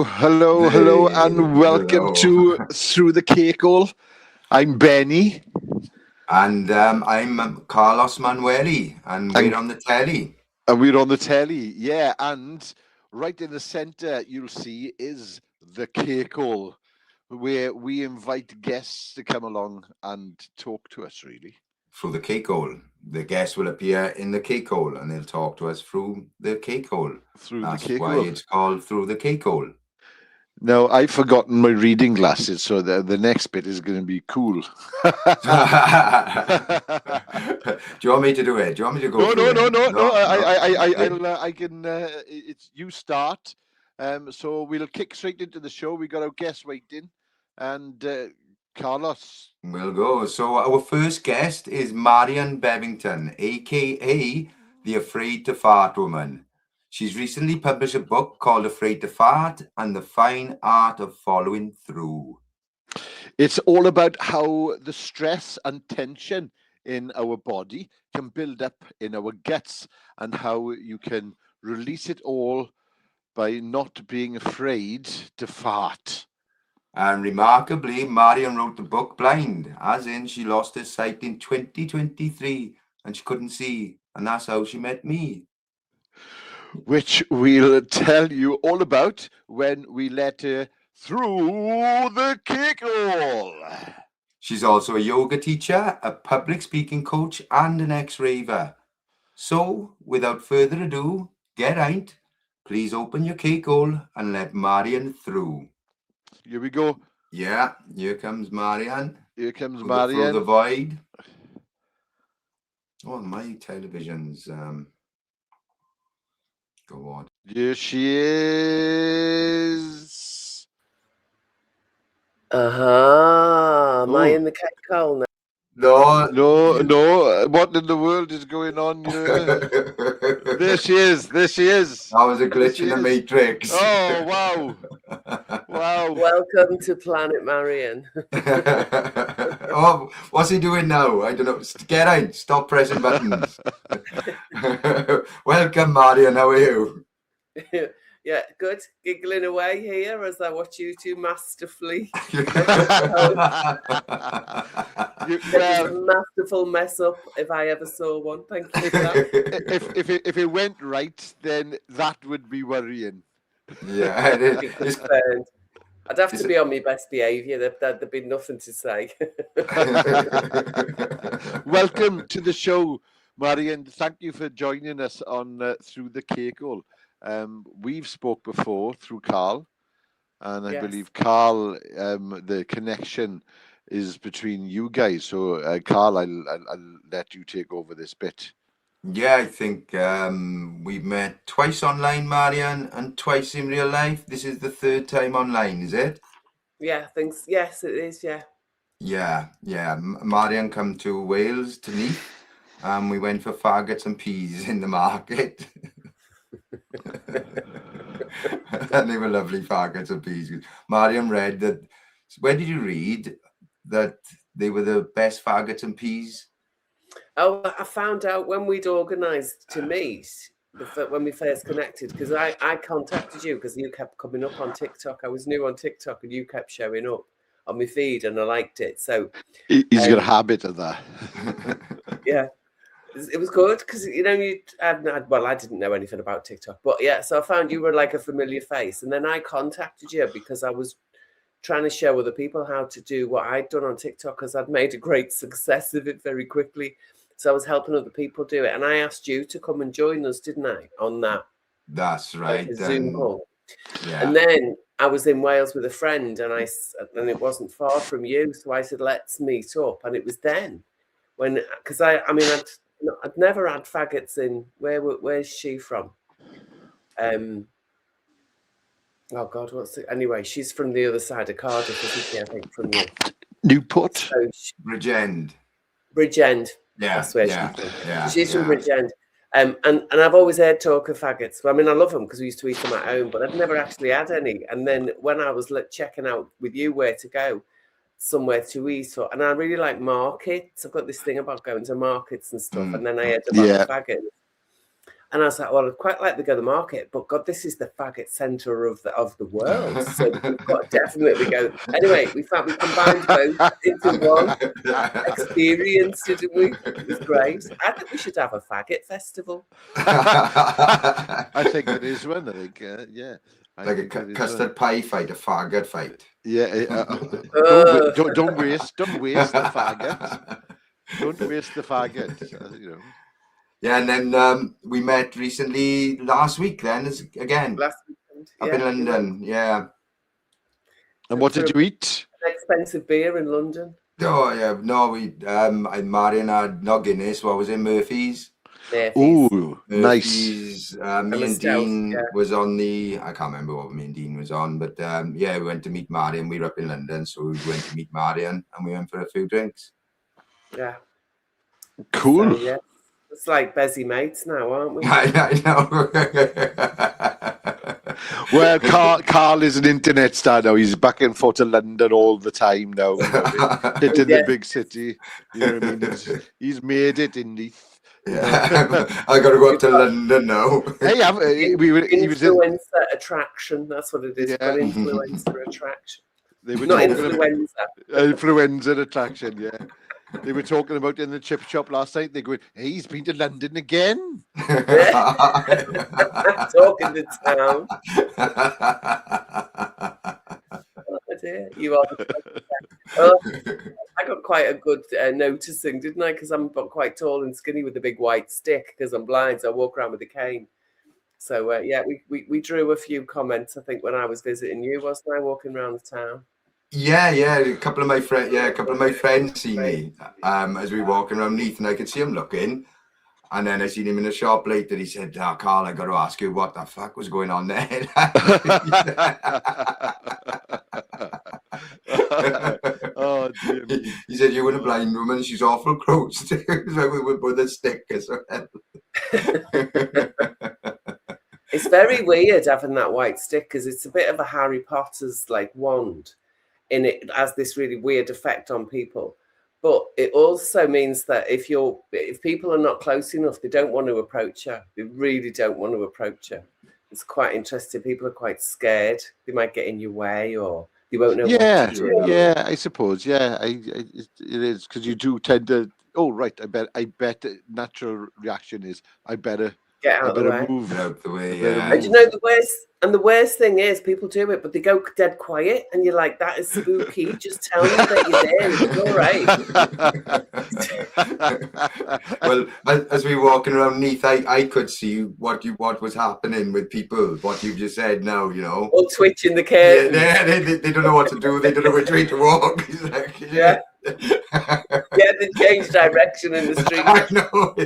hello, and welcome to Through the Cake Hole. I'm Benny. And I'm Carlosmanwelly, and we're on the telly. And we're on the telly, yeah. And right in the centre, you'll see, is the Cake Hole, where we invite guests to come along and talk to us, really. Through the cake hole. The guests will appear in the cake hole, and they'll talk to us through the cake hole. That's why it's called Through the Cake Hole. Now, I've forgotten my reading glasses, so the next bit is going to be cool. Do you want me to do it? Do you want me to go? No. I can. It's you start. So we'll kick straight into the show. We got our guest waiting, and Carlos. We'll go. So our first guest is Marion Bevington, AKA the Afraid to Fart Woman. She's recently published a book called Afraid to Fart and the Fine Art of Following Through. It's all about how the stress and tension in our body can build up in our guts and how you can release it all by not being afraid to fart. And remarkably, Marion wrote the book blind, as in she lost her sight in 2023 and she couldn't see. And that's how she met me. Which we'll tell you all about when we let her through the cake hole. She's also a yoga teacher, a public speaking coach, and an ex-raver. So, without further ado, Geraint, please open your cake hole and let Marion through. Here we go. Yeah, here comes Marion. Here comes Marion. Through the void. Oh, my television's... Go on. Here she is. Am I in the cake hole now? No. What in the world is going on here? There she is. That was a glitch in the Matrix. Oh, wow. Welcome to Planet Marion. Oh, what's he doing now? I don't know. Get out. Stop pressing buttons. Welcome, Marion. How are you? Yeah, good. Giggling away here as I watch you two masterfully. A masterful mess up if I ever saw one. Thank you for that. If it went right, then that would be worrying. Yeah, it is. I'd have to be on my best behaviour. There'd be nothing to say. Welcome to the show, Marion. Thank you for joining us on Through the Cake Hole. We've spoke before through Carl, and I believe Carl, the connection is between you guys. So, Carl, I'll let you take over this bit. Yeah, I think we've met twice online, Marion, and twice in real life. This is the third time online, is it? Yeah, yes, it is, yeah. Yeah. Marion come to Wales to meet, and we went for faggots and peas in the market. And they were lovely faggots and peas. Marion read that. Where did you read that they were the best faggots and peas? Oh, I found out when we'd organised to meet, when we first connected, because I contacted you because you kept coming up on TikTok. I was new on TikTok and you kept showing up on my feed and I liked it. So he's got a habit of that. Yeah. It was good because, I didn't know anything about TikTok. But yeah, so I found you were like a familiar face. And then I contacted you because I was trying to show other people how to do what I'd done on TikTok because I'd made a great success of it very quickly. So I was helping other people do it. And I asked you to come and join us, didn't I, on that? That's right. Zoom call. Yeah. And then I was in Wales with a friend and it wasn't far from you. So I said, let's meet up. And it was then when, because I'd never had faggots in, where's she from? Oh God, anyway, she's from the other side of Cardiff, isn't she? I think from you. Newport? So Bridgend. Yeah, that's where she's from. Yeah, she's from Bridgend. And I've always heard talk of faggots. I mean, I love them because we used to eat them at home, but I've never actually had any. And then when I was checking out with you where to go, somewhere to eat, and I really like markets. I've got this thing about going to markets and stuff, and then I heard about the faggots. And I was like, well, I'd quite like to go to the market, but God, this is the faggot centre of the world. So we've got to definitely go. Anyway, we combined both into one experience, didn't we? It was great. I think we should have a faggot festival. I think there is one, I think, yeah. Like a custard pie fight, a faggot fight. Yeah. Don't waste the faggot. Don't waste the faggot, you know. Yeah, and then we met recently last week. Then again, Last weekend, up in London. Yeah. And what did you eat? An expensive beer in London. Oh yeah, no, we Marion had not Guinness. What was it? Murphy's. Ooh, Murphy's. Nice. Me and Dean was on the. I can't remember what me and Dean was on, but yeah, we went to meet Marion. We were up in London, so we went to meet Marion, and we went for a few drinks. Yeah. Cool. So, yeah. It's like busy mates now, aren't we? I know. Well, Carl is an internet star now. He's back and forth to London all the time now. Hitting the big city. You know what I mean? He's made it in Leith. Yeah. I got to go up to London now. Hey, influencer attraction. That's what it is. Yeah. Influencer attraction. They were Not influenza. Influenza attraction, yeah. They were talking about in the chip shop last night. They go, hey, he's been to London again. Talking to town. Oh dear, you are. I got quite a good noticing, didn't I? Because I'm quite tall and skinny with a big white stick because I'm blind, so I walk around with a cane. So yeah, we drew a few comments. I think when I was visiting you, wasn't I, walking around the town? Yeah, a couple of my friends see me as we were walking around Leith, and I could see him looking. And then I seen him in the shop later. He said, Carl, I got to ask you what the fuck was going on there. Oh, dear me. He said, you were a blind woman. She's awful close to with a stick as well. It's very weird having that white stick because it's a bit of a Harry Potter's like wand. And it has this really weird effect on people. But it also means that if people are not close enough, they don't want to approach you. They really don't want to approach you. It's quite interesting. People are quite scared. They might get in your way, or they won't know what to do. Yeah, I suppose. Yeah, it is because you do tend to. Oh, right. I bet the natural reaction is I better get out of the way. Move out the way. Yeah. And you know the worst thing is people do it, but they go dead quiet, and you're like, "That is spooky." Just tell me that you're there. It's all right. Well, as we were walking around Leith, I could see what was happening with people. What you've just said now, you know, all twitching the curtains. Yeah, they don't know what to do. They don't know which way to walk. Yeah. Yeah, they change direction in the street. I know.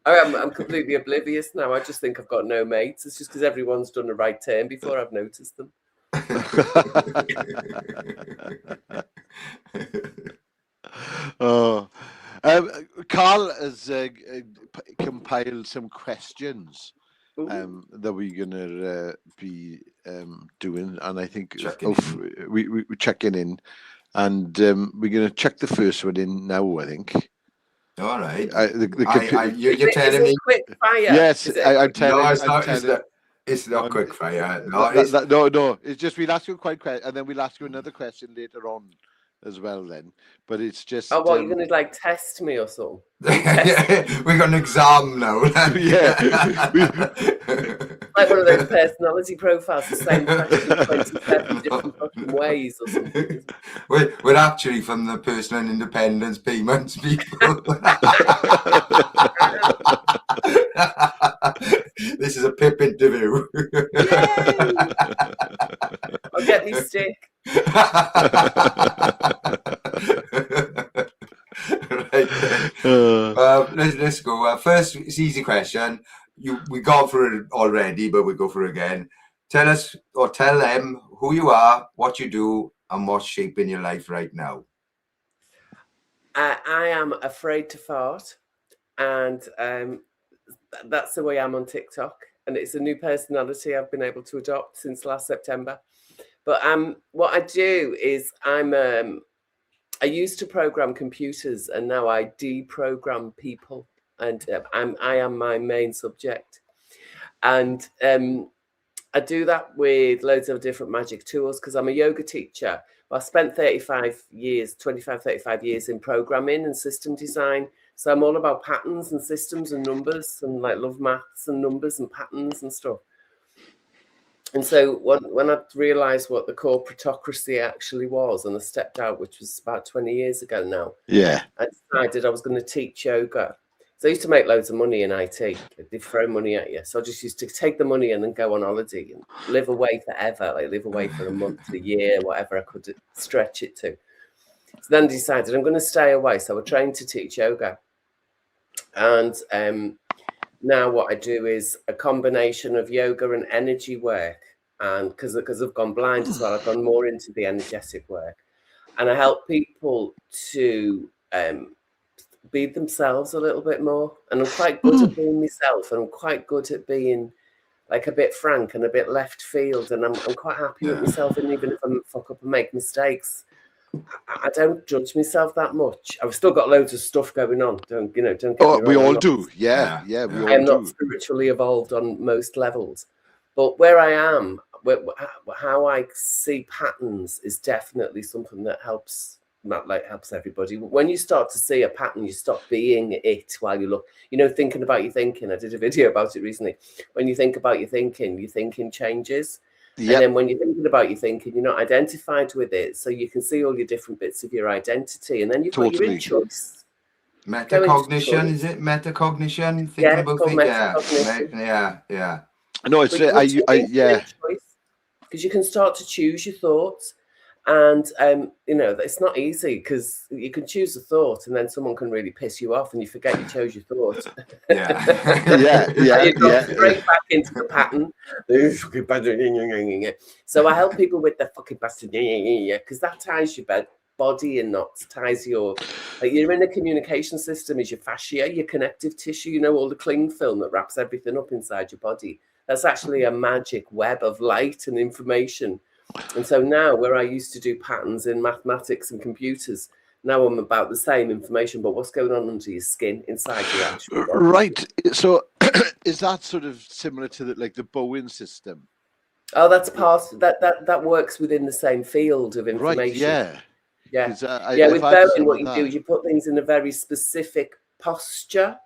I'm completely oblivious now. I just think I've got no mates. It's just because everyone's done a right turn before I've noticed them. Carl has compiled some questions that we're gonna be doing, and I think we're checking in, and we're gonna check the first one in now. I think. All right. You're telling me quick fire. Yes, I'm telling. It's not quick fire. No. It's just we'll ask you a quick question, and then we'll ask you another question later on as well. Then, but it's just. Oh, well, you're gonna like test me or something? We got an exam now. Yeah. Like one of those personality profiles, the same question, 27 different fucking ways or something. We're actually from the Personal Independence Payments people. This is a Pip interview. Yay! I'll get me stick. Right. Let's go. First, it's easy question. We gone for it already, but we go for it again. Tell us, or tell them who you are, what you do, and what's shaping your life right now. I am afraid to fart, and that's the way I'm on TikTok. And it's a new personality I've been able to adopt since last September. But what I do is I used to program computers, and now I deprogram people. and I am my main subject, and I do that with loads of different magic tools because I'm a yoga teacher. I spent 35 years in programming and system design. So I'm all about patterns and systems and numbers, and like love maths and numbers and patterns and stuff. And so when I realized what the corporatocracy actually was, and I stepped out, which was about 20 years ago now, I decided I was going to teach yoga. So I used to make loads of money in IT. They throw money at you. So I just used to take the money and then go on holiday and live away forever, like live away for a month, a year, whatever I could stretch it to. So then I decided I'm going to stay away. So I trained to teach yoga. And now what I do is a combination of yoga and energy work. And because I've gone blind as well, I've gone more into the energetic work. And I help people to be themselves a little bit more. And I'm quite good at being myself, and I'm quite good at being like a bit frank and a bit left field. And I'm quite happy with myself. And even if I fuck up and make mistakes, I don't judge myself that much. I've still got loads of stuff going on. Don't get me wrong. We all do. Yeah, we all do. I am not spiritually evolved on most levels. But where I am, how I see patterns is definitely something that helps everybody. When you start to see a pattern, you stop being it while you look, thinking about your thinking. I did a video about it recently. When you think about your thinking changes. Yep. And then when you're thinking about your thinking, you're not identified with it. So you can see all your different bits of your identity. And then you've got your in choice. Metacognition, is it? Metacognition? Thinking about things. Yeah. No, it's because you can start to choose your thoughts. And it's not easy because you can choose a thought and then someone can really piss you off and you forget you chose your thought. You go straight back into the pattern. So I help people with the fucking bastard because that ties your body in knots, ties your inner communication system is your fascia, your connective tissue, all the cling film that wraps everything up inside your body. That's actually a magic web of light and information. And so now where I used to do patterns in mathematics and computers, now I'm about the same information, but what's going on under your skin inside your actual body. Right. So is that sort of similar to the Bowen system? Oh, that's part that works within the same field of information. Right, yeah. With Bowen, what you do is you put things in a very specific posture.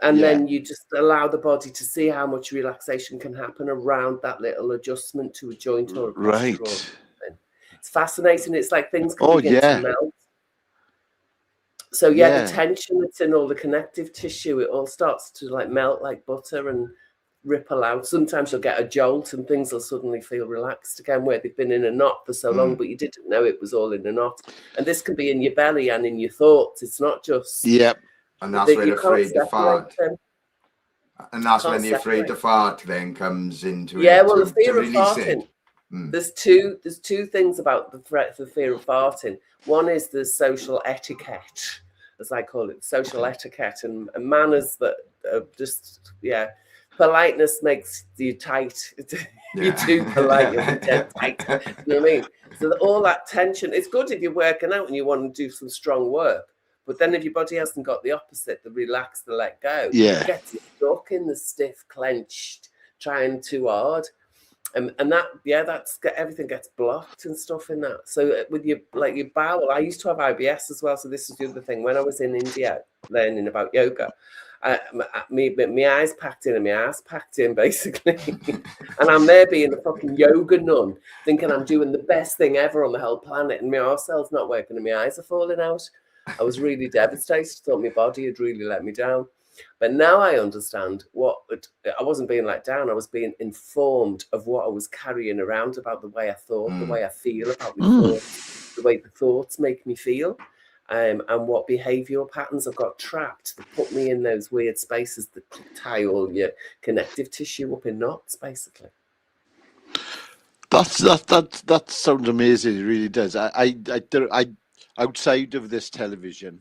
And then you just allow the body to see how much relaxation can happen around that little adjustment to a joint or a posture. Right. It's fascinating. It's like things can begin to melt. So the tension that's in all the connective tissue, it all starts to melt like butter and ripple out. Sometimes you'll get a jolt and things will suddenly feel relaxed again where they've been in a knot for so long, but you didn't know it was all in a knot. And this can be in your belly and in your thoughts. It's not just... Yep. And that's when afraid to fart. And that's when the afraid to fart then comes into it. Yeah, well, the fear of farting. There's two things about the fear of farting. One is the social etiquette, as I call it, social etiquette and manners that are just, politeness makes you tight. You're too polite, you're dead tight. You know what I mean? So all that tension, it's good if you're working out and you want to do some strong work. But then if your body hasn't got the opposite, the relax, the let go, you get stuck in the stiff, clenched, trying too hard. And that's everything gets blocked and stuff in that. So with your bowel, I used to have IBS as well. So this is the other thing. When I was in India learning about yoga, my eyes packed in and my ass packed in, basically. And I'm there being a fucking yoga nun, thinking I'm doing the best thing ever on the whole planet. And my arsehole's not working and my eyes are falling out. I was really devastated. Thought my body had really let me down. But now I understand I wasn't being let down. I was being informed of what I was carrying around about the way I thought, the way I feel about my thoughts, the way the thoughts make me feel, and what behavioural patterns I've got trapped that put me in those weird spaces that tie all your connective tissue up in knots, basically. That sounds amazing. It really does. I outside of this television,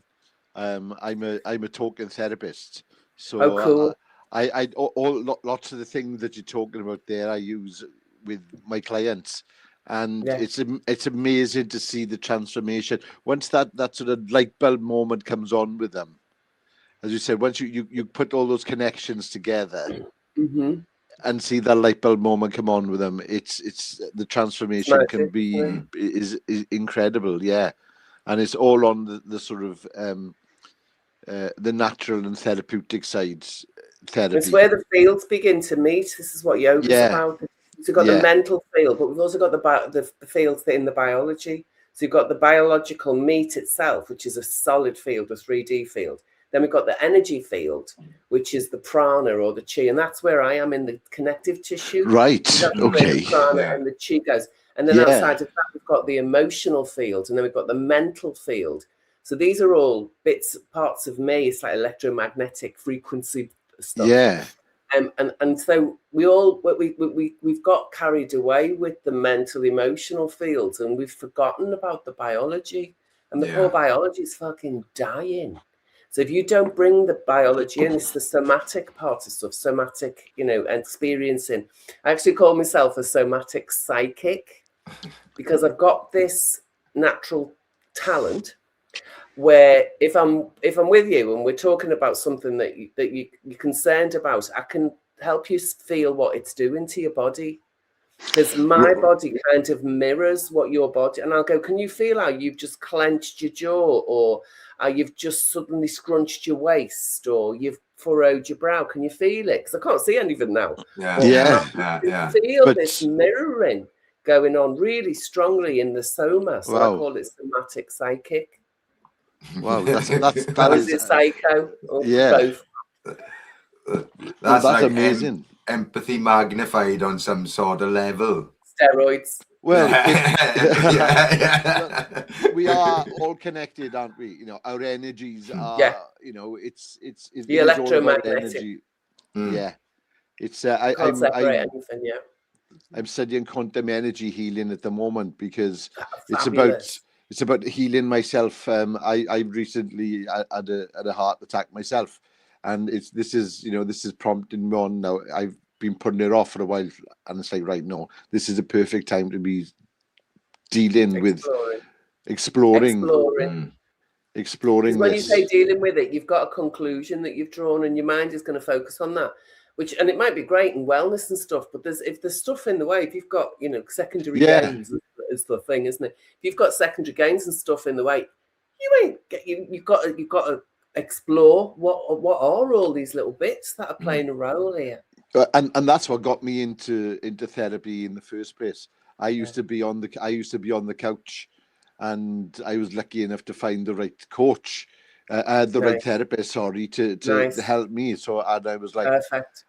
I'm a talking therapist. So cool. Lots of the things that you're talking about there, I use with my clients, and it's amazing to see the transformation once that sort of light bulb moment comes on with them. as you said, once you put all those connections together Mm-hmm. and see that light bulb moment come on with them, it's the transformation can be is incredible, yeah, and it's all on the sort of the natural and therapeutic sides. Therapy. It's where the fields begin to meet. This is what yoga's about. So you've got the mental field, but we've also got the fields in the biology. So you've got the biological meat itself, which is a solid field, a 3D field. Then we've got the energy field, which is the prana or the chi, and that's where I am in the connective tissue. Right. That's okay. Where the prana and the chi goes. And then outside of that, we've got the emotional field, and then we've got the mental field. So these are all parts of me. It's like electromagnetic frequency stuff. Yeah. And so we've got carried away with the mental emotional fields, and we've forgotten about the biology, and the poor biology is fucking dying. So if you don't bring the biology in, it's the somatic part of stuff, somatic, experiencing. I actually call myself a somatic psychic because I've got this natural talent where if I'm with you and we're talking about something that you're concerned about, I can help you feel what it's doing to your body, because my body kind of mirrors what your body, and I'll go, can you feel how you've just clenched your jaw, or you've just suddenly scrunched your waist, or you've furrowed your brow? Can you feel it? Because I can't see anything now. Feel this mirroring going on really strongly in the soma. So I call it somatic psychic. Wow, that is it psycho? Or both? That's like amazing. Empathy magnified on some sort of level. Steroids. Well, we are all connected, aren't we? Our energies are. It's the electromagnetic. Yeah, it's. Can't separate anything. Yeah. I'm studying quantum energy healing at the moment because it's about healing myself. I recently had a heart attack myself, and this is prompting me on now. I've been putting it off for a while, and it's like, right, no, this is a perfect time to be dealing with exploring. When you say dealing with it, you've got a conclusion that you've drawn, and your mind is going to focus on that. And it might be great in wellness and stuff, but if there's stuff in the way, if you've got secondary gains is the thing, isn't it? If you've got secondary gains and stuff in the way, you've got to explore what are all these little bits that are playing a role here. And that's what got me into therapy in the first place. I used to be on the couch, and I was lucky enough to find the right coach, right therapist, to help me. So I was like, perfect.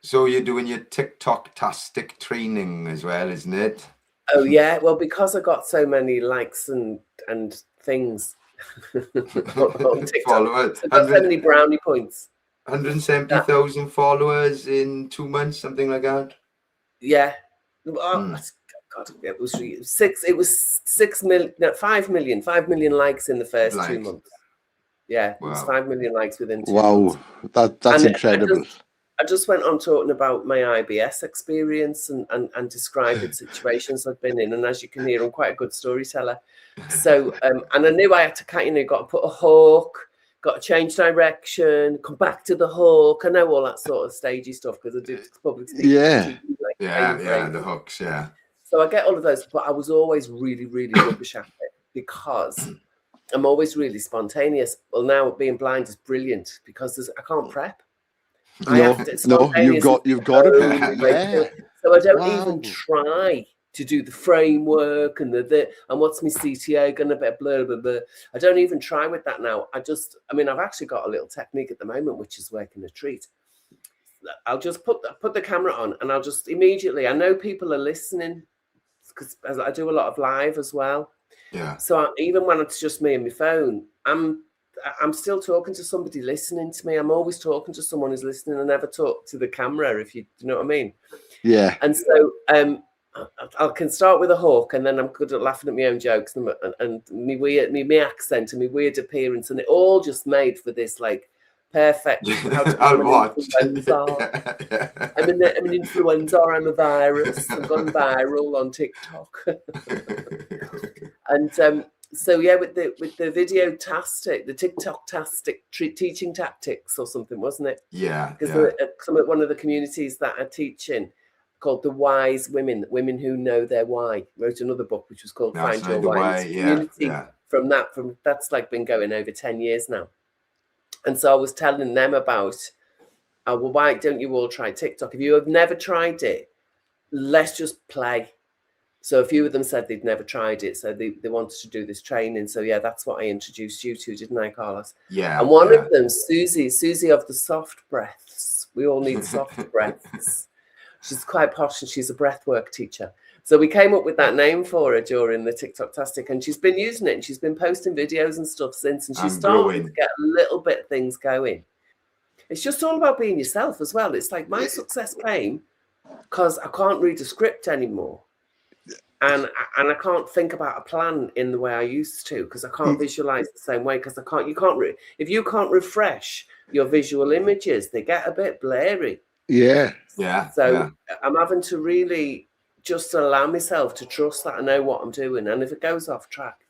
So you're doing your TikTok-tastic training as well, isn't it? Oh yeah, well, because I got so many likes and things on TikTok, followers. I got so many brownie points. 170,000 followers in 2 months, something like that. Yeah. God, it was 5 million likes in the first 2 months. Yeah, it was 5 million likes within 2 months. That's incredible. I just went on talking about my IBS experience and describing situations I've been in. And as you can hear, I'm quite a good storyteller. So, and I knew I had to, got to put a hook, got to change direction, come back to the hook. I know all that sort of stagey stuff because I do public speaking. The hooks, yeah. So I get all of those, but I was always really, really rubbish at it because I'm always really spontaneous. Well, now being blind is brilliant because I can't prep. You've got to. So I don't even try to do the framework and and what's my CTA going to be, blah, blah, blah. I don't even try with that now. I've actually got a little technique at the moment, which is working a treat. I'll just put the camera on, and I'll just immediately, I know people are listening because I do a lot of live as well. Yeah. So even when it's just me and my phone, I'm still talking to somebody listening to me. I'm always talking to someone who's listening. I never talk to the camera, if you know what I mean. Yeah. And so I can start with a hook, and then I'm good at laughing at my own jokes and me accent and my weird appearance, and it all just made for this like perfect. I'll watch. I'm an influencer. I'm a virus. I've gone viral on TikTok. And So yeah, with the video-tastic, the TikTok-tastic teaching tactics or something, wasn't it? Yeah. Because one of the communities that are teaching, called the Wise Women Who Know Their Why, wrote another book which was called Find Your Why. Community from that's like been going over 10 years now. And so I was telling them about, well, why don't you all try TikTok? If you have never tried it, let's just play. So a few of them said they'd never tried it, so they wanted to do this training. So yeah, that's what I introduced you to, didn't I, Carlos? Yeah. And one of them, Susie of the soft breaths. We all need soft breaths. She's quite posh and she's a breathwork teacher. So we came up with that name for her during the TikTok-tastic, and she's been using it and she's been posting videos and stuff since, and she's starting to get a little bit of things going. It's just all about being yourself as well. It's like my success came because I can't read a script anymore. And I can't think about a plan in the way I used to, because I can't visualize the same way, because if you can't refresh your visual images, they get a bit blurry. Yeah. So I'm having to really just allow myself to trust that I know what I'm doing. And if it goes off track,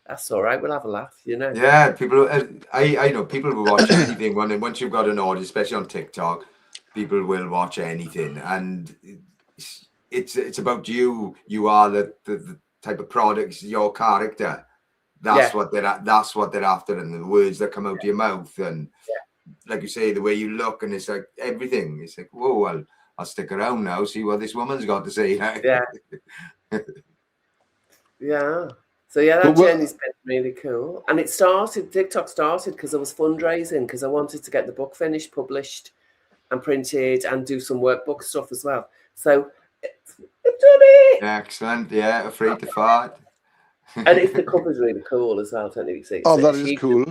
that's all right. We'll have a laugh, you know. Yeah, people. I know people will watch anything once you've got an audience, especially on TikTok. People will watch anything, and it's about you. You are the type of products, your character. That's what they're after, and the words that come out of your mouth, and like you say, the way you look, and it's like everything. It's like, whoa, well, I'll stick around now, see what this woman's got to say. Yeah. So yeah, that journey's been really cool. And TikTok started because I was fundraising, because I wanted to get the book finished, published and printed, and do some workbook stuff as well. So I've done it. Excellent. Yeah, Afraid to Fart. And the cover's really cool as well, don't you see? Oh, that is cool.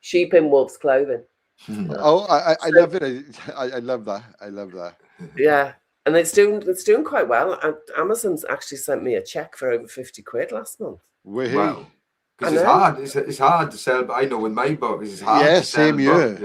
Sheep in wolf's clothing. Oh, I love it. I love that. I love that. Yeah. And it's doing quite well. And Amazon's actually sent me a check for over 50 quid last month. Wow. Because it's hard to sell. But I know with my book, it's hard to sell. Same here.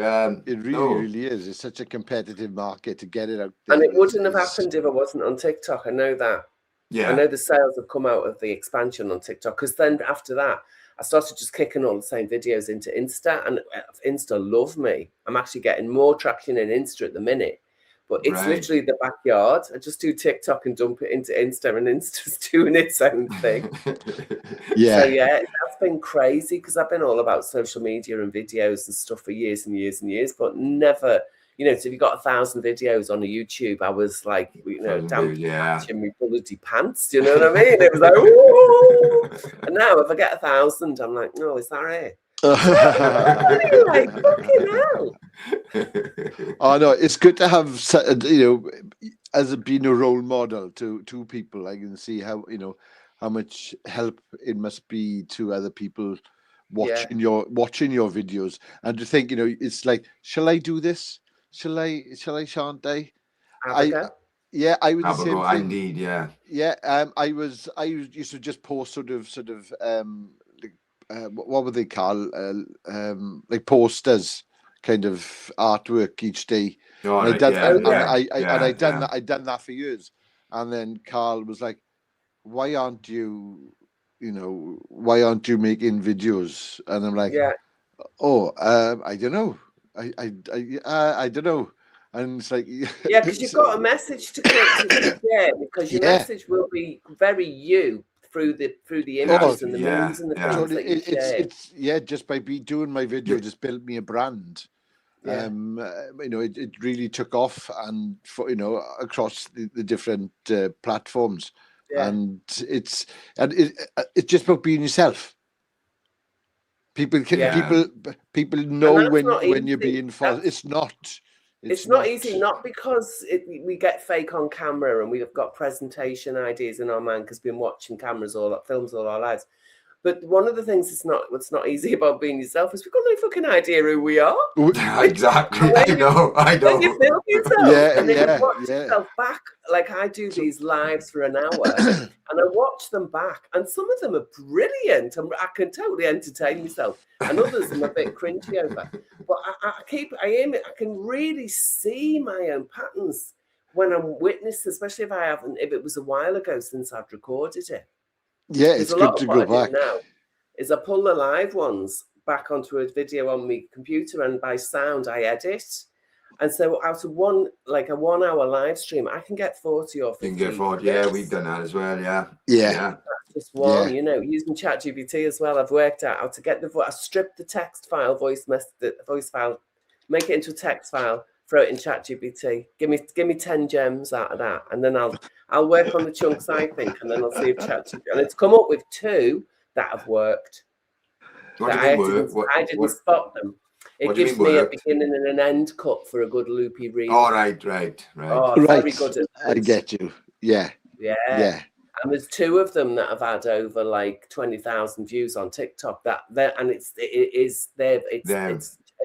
It really is. It's such a competitive market to get it out there. And it wouldn't have happened if I wasn't on TikTok. I know that. Yeah. I know the sales have come out of the expansion on TikTok, because then after that, I started just kicking all the same videos into Insta, and Insta love me. I'm actually getting more traction in Insta at the minute. But it's literally the backyard. I just do TikTok and dump it into Insta, and Insta's doing its own thing. Yeah. So yeah, that's been crazy, because I've been all about social media and videos and stuff for years and years and years, but never, so if you got 1,000 videos on a YouTube, I was like, damn, catching me bloody pants. Do you know what I mean? It was like, ooh. And now if I get 1,000, I'm like, no, is that it? Like, fucking hell. Oh no, it's good to have, as being a role model to people. I can see how much help it must be to other people watching your videos, and to think, it's like, shall I do this? Shall I? Shan't I? I was the same thing. Indeed, yeah. I used to just post sort of what would they call like posters, kind of artwork each day. I'd done that for years, and then Carl was like, why aren't you making videos? And I'm like, I don't know. I don't know. And it's like, because you've got a message to share, because your message will be very you through the images and the memes and the things that you share. It's just by doing my video just built me a brand. It really took off, and across the different platforms, and it's just about being yourself. People know when you're being false. It's not easy, not because we get fake on camera and we've got presentation ideas in our mind because we've been watching films all our lives. But one of the things what's not easy about being yourself is we've got no fucking idea who we are. Exactly. I know. When you film yourself and then you watch yourself back, like I do these lives for an hour and I watch them back, and some of them are brilliant and I can totally entertain myself, and others I'm a bit cringy over. But I can really see my own patterns when I'm witnessed, especially if it was a while ago since I'd recorded it. Yeah, it's good to go back. Now. is I pull the live ones back onto a video on my computer, and by sound I edit. And so out of a 1 hour live stream, I can get 40 or 50. You can get 40. Yeah, we've done that as well. Yeah. Yeah. That's just one, using ChatGPT as well. I've worked out how to get I strip the text file, voice file, make it into a text file, throw it in ChatGPT. Give me 10 gems out of that, and then I'll work on the chunks I think, and then I'll see if ChatGPT. And it's come up with 2 that have worked. I didn't spot them. It gives me a beginning and an end cut for a good loopy reel. Oh, right. Oh, very good at I get you. Yeah. And there's 2 of them that have had over like 20,000 views on TikTok. And it's a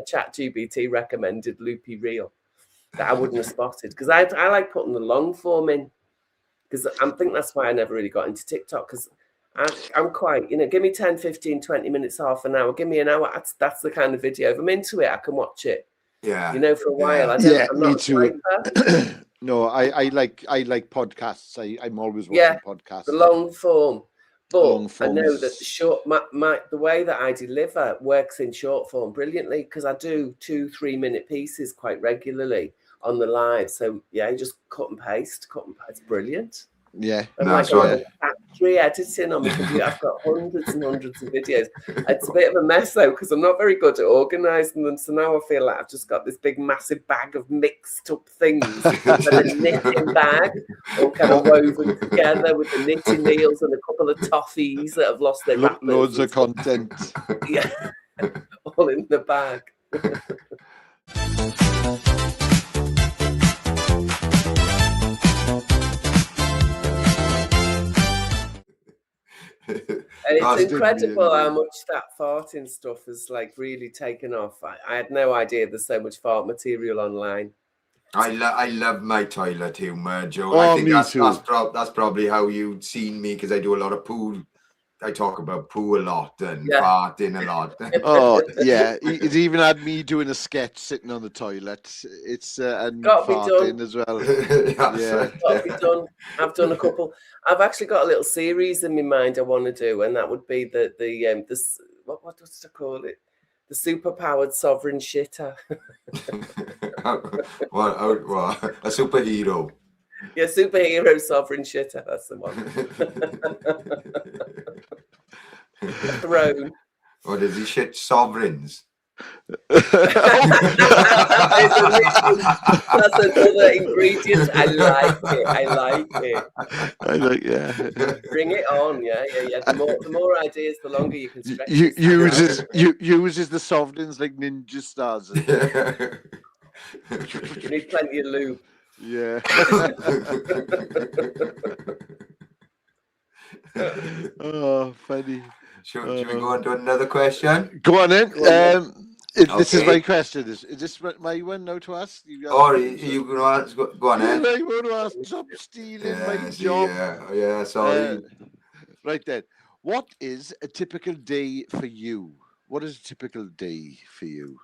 ChatGPT recommended loopy reel that I wouldn't have spotted, because I like putting the long form in, because I think that's why I never really got into TikTok, because I'm quite, give me 10, 15, 20 minutes, half an hour, give me an hour. That's the kind of video. If I'm into it, I can watch it. Yeah. For a while. I'm me not too. No, I like podcasts. I'm always watching podcasts. The long form. But I know that the short, the way that I deliver works in short form brilliantly, because I do 2-3 minute pieces quite regularly on the live. So you just cut and paste. Brilliant. Yeah, I'm like a factory editing on my computer. I've got hundreds and hundreds of videos. It's a bit of a mess though, because I'm not very good at organising them. So now I feel like I've just got this big massive bag of mixed up things, and a knitting bag, all kind of woven together with the knitting needles and a couple of toffees that have lost their wrappers. Loads of content. Yeah, all in the bag. And it's incredible how much that farting stuff has like really taken off. I had no idea there's so much fart material online. I love my toilet humor, Joe. Oh, I think that's probably how you've seen me, because I do a lot of poo. I talk about poo a lot and farting a lot. Oh yeah, it even had me doing a sketch sitting on the toilet. It's and farting as well. Got to be done. I've done a couple. I've actually got a little series in my mind I want to do, and that would be the what does it call it? The superpowered sovereign shitter. What a superhero. Yeah, superhero sovereign shitter. That's the one. Throne. Or does he shit sovereigns? That's another ingredient. I like it. Bring it on, yeah. The more ideas, the longer you can stretch. Uses the sovereigns like ninja stars. You need plenty of lube. Yeah. Oh, funny. Should we go on to another question? Go on in. This is my question. Is this my one now to ask? You going to ask? Go on in. I want to ask. Stop stealing my job. Yeah, sorry. Right then. What is a typical day for you? What is a typical day for you?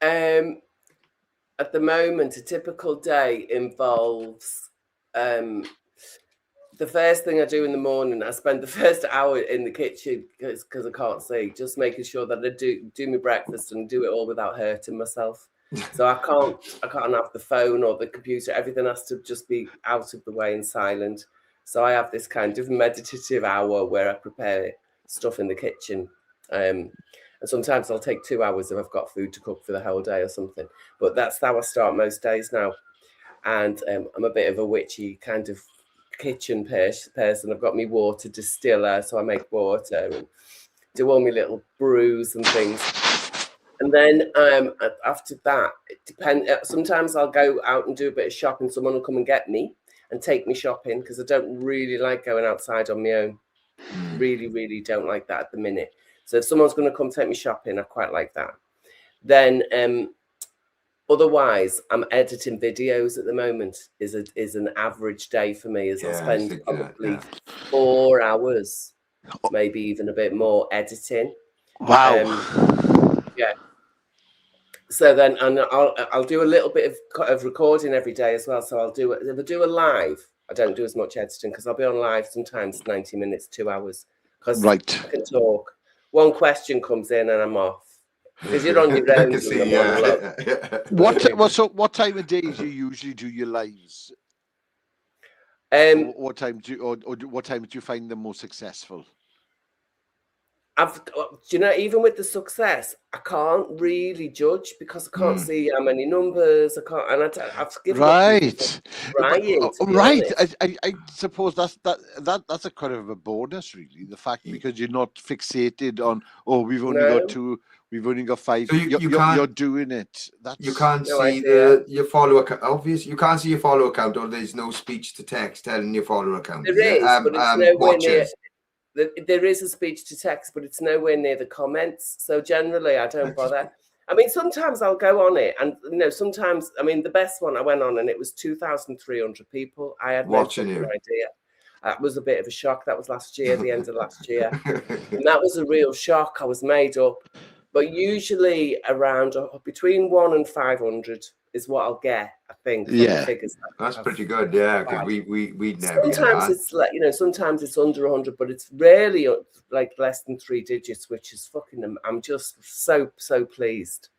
At the moment, a typical day involves the first thing I do in the morning. I spend the first hour in the kitchen because I can't see, just making sure that I do my breakfast and do it all without hurting myself. So I can't have the phone or the computer. Everything has to just be out of the way and silent. So I have this kind of meditative hour where I prepare stuff in the kitchen. And sometimes I'll take 2 hours if I've got food to cook for the whole day or something. But that's how I start most days now. And I'm a bit of a witchy kind of kitchen person. I've got my water distiller, so I make water and do all my little brews and things. And then after that, it depends. Sometimes I'll go out and do a bit of shopping. Someone will come and get me and take me shopping, because I don't really like going outside on my own. Really, really don't like that at the minute. So if someone's going to come take me shopping, I quite like that. Then otherwise, I'm editing videos at the moment. Is an average day for me. I'll spend probably 4 hours, maybe even a bit more, editing. Wow. Yeah. So then, and I'll do a little bit of recording every day as well. So if I do a live, I don't do as much editing because I'll be on live sometimes 90 minutes, 2 hours, because Right. I can talk. One question comes in and I'm off. Because you're on your own. What time of day do you usually do your lives? What time do you find them most successful? Even with the success, I can't really judge because I can't see how many numbers. I can't, and I've given right. Right. I suppose that's a kind of a bonus, really. The fact because you're not fixated on we've only got 2, we've only got 5. So you're doing it. You can't see your follower account. Obviously, you can't see your follower account, or there's no speech to text telling your follower account. There is, but it's nowhere near. There is a speech to text, but it's nowhere near the comments. So generally, I don't bother. I mean, sometimes I'll go on it, and sometimes, I mean, the best one I went on, and it was 2,300 people. I had no idea. That was a bit of a shock. That was last year, the end of last year, and that was a real shock. I was made up, but usually around between 1 and 500 is what I'll get. I think. Yeah, figures that's pretty good. Yeah, because we never. Sometimes it's like sometimes it's under 100, but it's rarely like less than 3 digits, which is fucking. I'm just so pleased.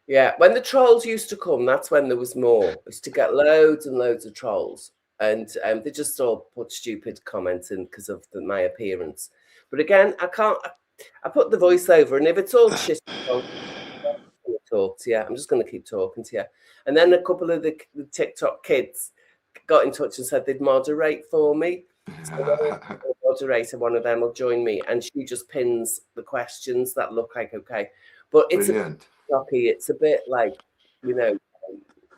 Yeah, when the trolls used to come, that's when there was more. I used to get loads and loads of trolls, and they just all put stupid comments in because of my appearance. But again, I can't. I put the voiceover, and if it's all shit. Talk to you. I'm just going to keep talking to you. And then a couple of the TikTok kids got in touch and said they'd moderate for me. So the moderator, one of them will join me, and she just pins the questions that look like okay. But it's lucky. It's a bit like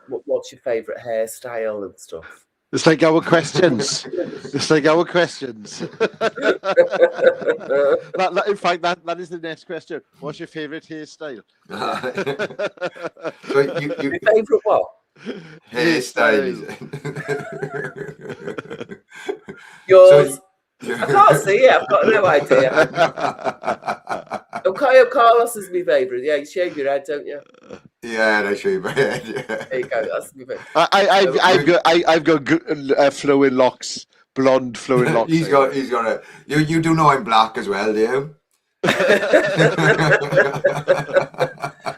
what's your favorite hairstyle and stuff. It's like our questions. It's like our questions. In fact, that is the next question. What's your favourite hairstyle? So your favourite what? Hairstyle. Yours. I can't see it. I've got no idea. Carlos is my favourite. Yeah, you shave your head, don't you? Yeah, I shave my head. Yeah. There you go. That's my favourite. I've got good, flowing locks, blonde flowing locks. He's got a. You do know I'm black as well, do you?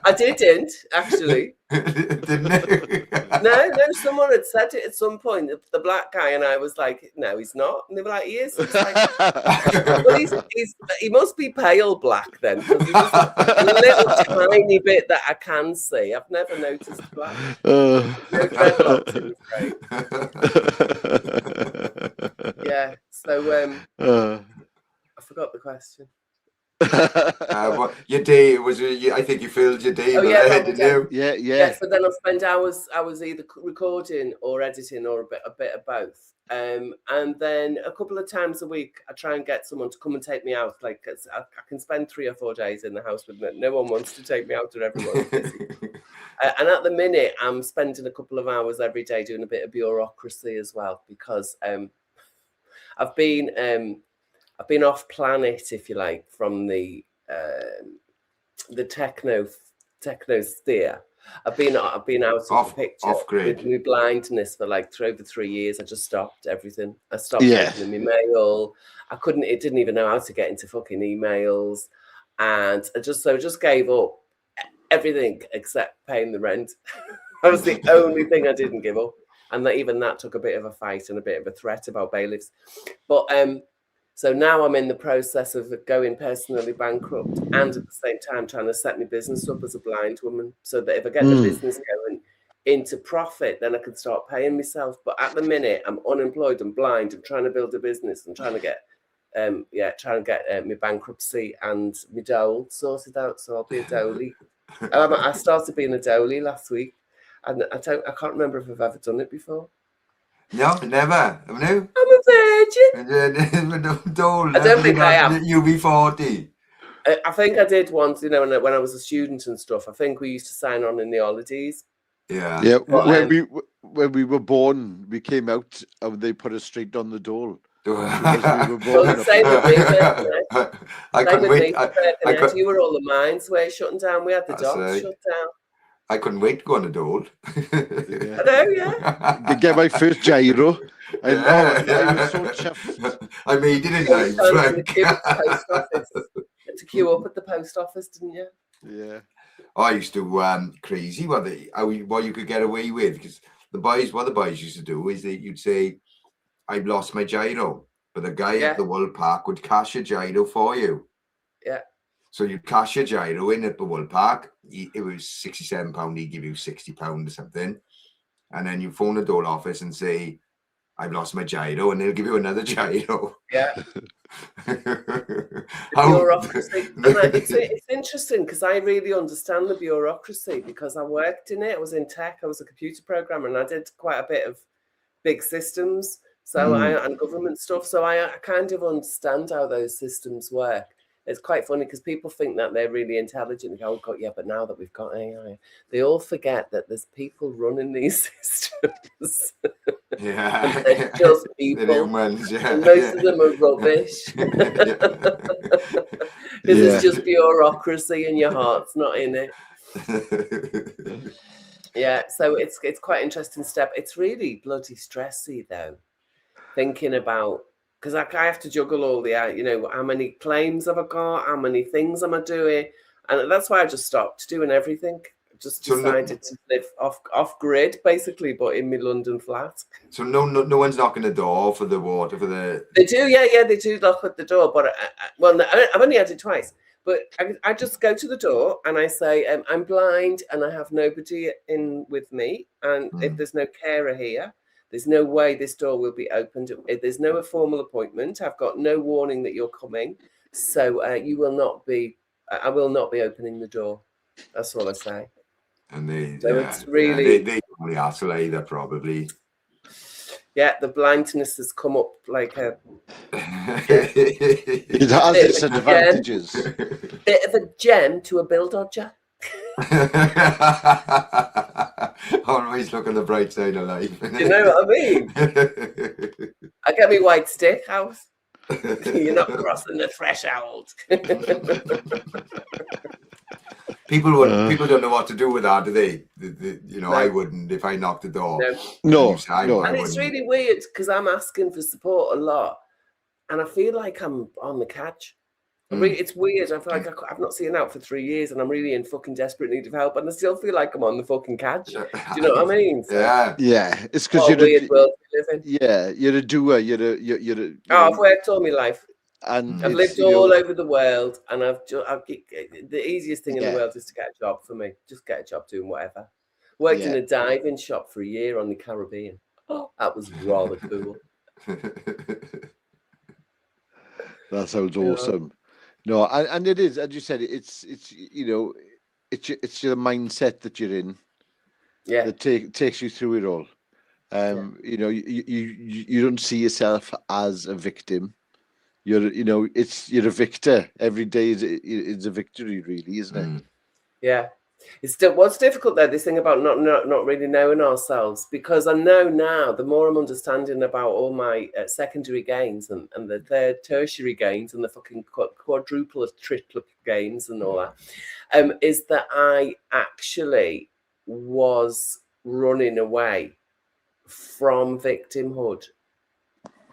I didn't actually. Didn't you? No, someone had said it at some point. The black guy, and I was like, "No, he's not." And they were like, "He is." Like, well, he must be pale black then, because he was a little tiny bit that I can see. I've never noticed black. Yeah. So I forgot the question. Your day was. I think you filled your day. Didn't you? Yeah. So then I spend hours either recording or editing or a bit of both. And then a couple of times a week, I try and get someone to come and take me out. Like I can spend 3 or 4 days in the house with me. No one wants to take me out, or everyone's busy. And at the minute, I'm spending a couple of hours every day doing a bit of bureaucracy as well, because I've been off planet, if you like, from the techno sphere. I've been out of the picture with my blindness for like over 3 years. I just stopped everything. I stopped opening my mail. It didn't even know how to get into fucking emails, and I just gave up everything except paying the rent. That was the only thing I didn't give up, and even that took a bit of a fight and a bit of a threat about bailiffs. But so now I'm in the process of going personally bankrupt, and at the same time trying to set my business up as a blind woman, so that if I get the business going into profit, then I can start paying myself. But at the minute, I'm unemployed and blind. I'm trying to build a business and trying to get my bankruptcy and my dole sorted out. So I'll be a dolie. I started being a dolie last week, and I can't remember if I've ever done it before. No, never. I'm a virgin. I don't think I am. UB40. I think I did once, when I was a student and stuff. I think we used to sign on in the holidays. Yeah. Yeah. When we were born, we came out and they put us straight on the dole. Same with me. I couldn't wait. You were all the mines were shutting down. We had the docks shut down. I couldn't wait to go on the dole. I know, yeah. To get my first gyro. I was so chuffed. I made it in All the time in the Frank. queue at the post office. You had to queue up at the post office, didn't you? Yeah. I used to crazy what you could get away with, because what the boys used to do is that you'd say, I've lost my gyro, but the guy at the World Park would cash a gyro for you. Yeah. So you'd cash your gyro in at the World Park. It was £67. He'd give you £60 or something. And then you phone the dole office and say, I've lost my gyro, and they'll give you another gyro. Yeah. Bureaucracy. It's interesting because I really understand the bureaucracy because I worked in it. I was in tech. I was a computer programmer, and I did quite a bit of big systems. So and government stuff. So I kind of understand how those systems work. It's quite funny because people think that they're really intelligent. They go, oh God, yeah, but now that we've got AI, they all forget that there's people running these systems. Yeah. They're just people. The humans, yeah. And most of them are rubbish. Because it's just bureaucracy and your heart's not in it. Yeah, so it's quite an interesting step. It's really bloody stressy though, thinking about, because I have to juggle all the, how many claims have I got, how many things am I doing, and that's why I just stopped doing everything. Just decided to live off grid basically, but in my London flat. So no one's knocking the door for the water for the. They do, yeah, they do knock at the door, but I've only had it twice. But I just go to the door and I say, I'm blind and I have nobody in with me, and if there's no carer here, there's no way this door will be opened. If there's no formal appointment, I've got no warning that you're coming, so I will not be opening the door. That's all I say. And it's really they only hassle either probably. Yeah, the blindness has come up like a. It has its advantages. Bit of a gem to a bill dodger. Always look on the bright side of life. You know what I mean? I get me white stick house. You're not crossing the threshold. People don't know what to do with that, do they? No. I wouldn't if I knocked the door. No. And it's really weird because I'm asking for support a lot, and I feel like I'm on the catch. It's weird. I feel like I've not seen out for 3 years, and I'm really in fucking desperate need of help, and I still feel like I'm on the fucking catch. Do you know what I mean? So, yeah. It's because you're a weird world to live in. Yeah, you're a doer. I've worked all my life. And I've lived all over the world, and the easiest thing in the world is to get a job for me. Just get a job doing whatever. Worked in a diving shop for a year on the Caribbean. Oh, that was rather cool. That sounds awesome. No, and it is, as you said, it's your mindset that you're in. Yeah, that takes you through it all. You don't see yourself as a victim. You're a victor. Every day is a victory, really, isn't it? Yeah. It's still what's difficult though, this thing about not really knowing ourselves, because I know now the more I'm understanding about all my secondary gains and the third tertiary gains and the fucking quadruple or triple gains and all that, is that I actually was running away from victimhood.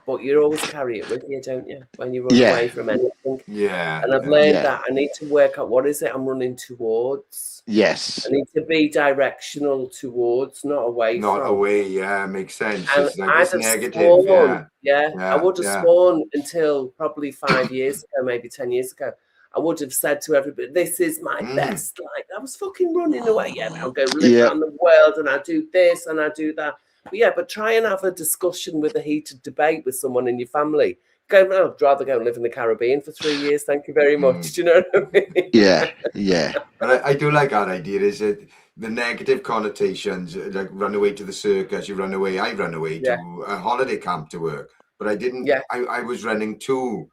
But you always carry it with you, don't you? When you run away from anything. Yeah. And I've learned that I need to work out what is it I'm running towards. Yes. I need to be directional towards, not away from. Not away, makes sense. And it's like I'd it's have negative. Sworn, I would have sworn until probably 5 years ago, maybe 10 years ago. I would have said to everybody, this is my best life. I was fucking running away. I'll go live around the world and I do this and I do that. But try and have a discussion with a heated debate with someone in your family. I'd rather go and live in the Caribbean for 3 years. Thank you very much. Do you know what I mean? Yeah. But I do like that idea. Is that the negative connotations, like run away to the circus, I run away to a holiday camp to work. But I didn't. I was running to.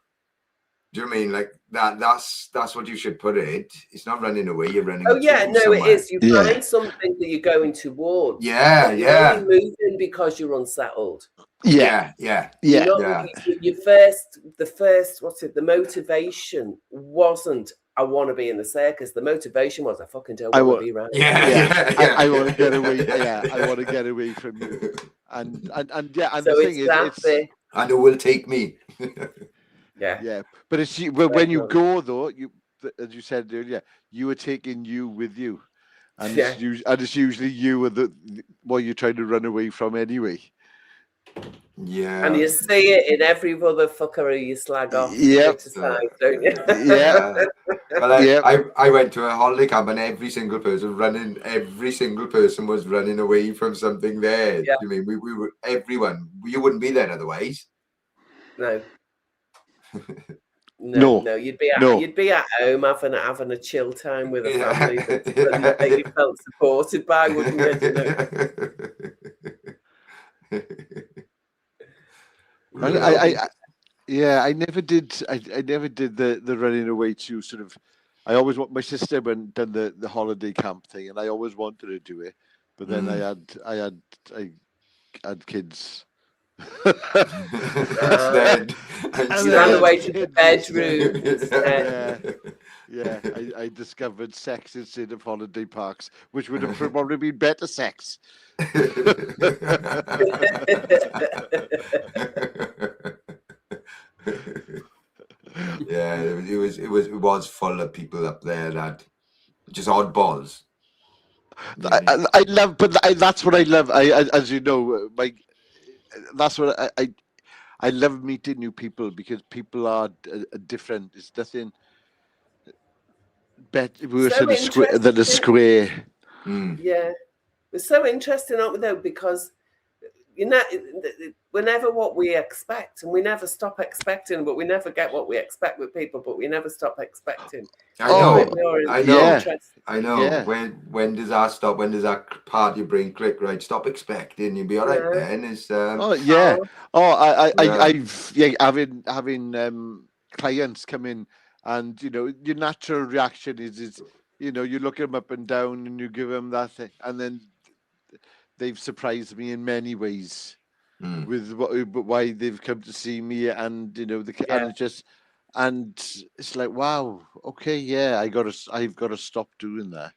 Do you know what I mean? Like that's what you should put it. It's not running away, you're running. Oh yeah, no, somewhere. It is. You find something that you're going towards. You're only moving because you're unsettled. The motivation wasn't I want to be in the circus. The motivation was I fucking don't want to be around. I want to get away. Yeah, I want to get away from you. And so the thing is, and it will take me. Yeah. But it's when you go though, as you said earlier, you are taking you with you, and it's usually you are what you're trying to run away from anyway. Yeah, and you see it in every other fucker you slag off. Side, don't you? Yeah. Well, I went to a holiday camp and every single person was running away from something there. Yeah. I mean, we were everyone. You wouldn't be there otherwise. No. No, you'd be at home having a chill time with a family that you felt supported by, wouldn't you? I never did. I never did the running away to sort of. I always want my sister done the holiday camp thing, and I always wanted to do it, but then I had kids. Instead, and ran away to the bedroom instead. I discovered sex instead of holiday parks, which would have probably been better sex. Yeah, it was full of people up there that just oddballs. I love, but that's what I love. As you know, that's what I love meeting new people, because people are different. It's nothing worse than a square. Yeah, it's so interesting, aren't we, though? Because we're never what we expect, and we never stop expecting, but we never get what we expect with people, but we never stop expecting. I know. Yeah. When does that stop? When does that part of your brain click? Right, stop expecting. You'll be all right then. It's having clients come in, and your natural reaction is you look them up and down and you give them that thing, and then they've surprised me in many ways with why they've come to see me, and and it's like, wow, okay, yeah, I've got to stop doing that.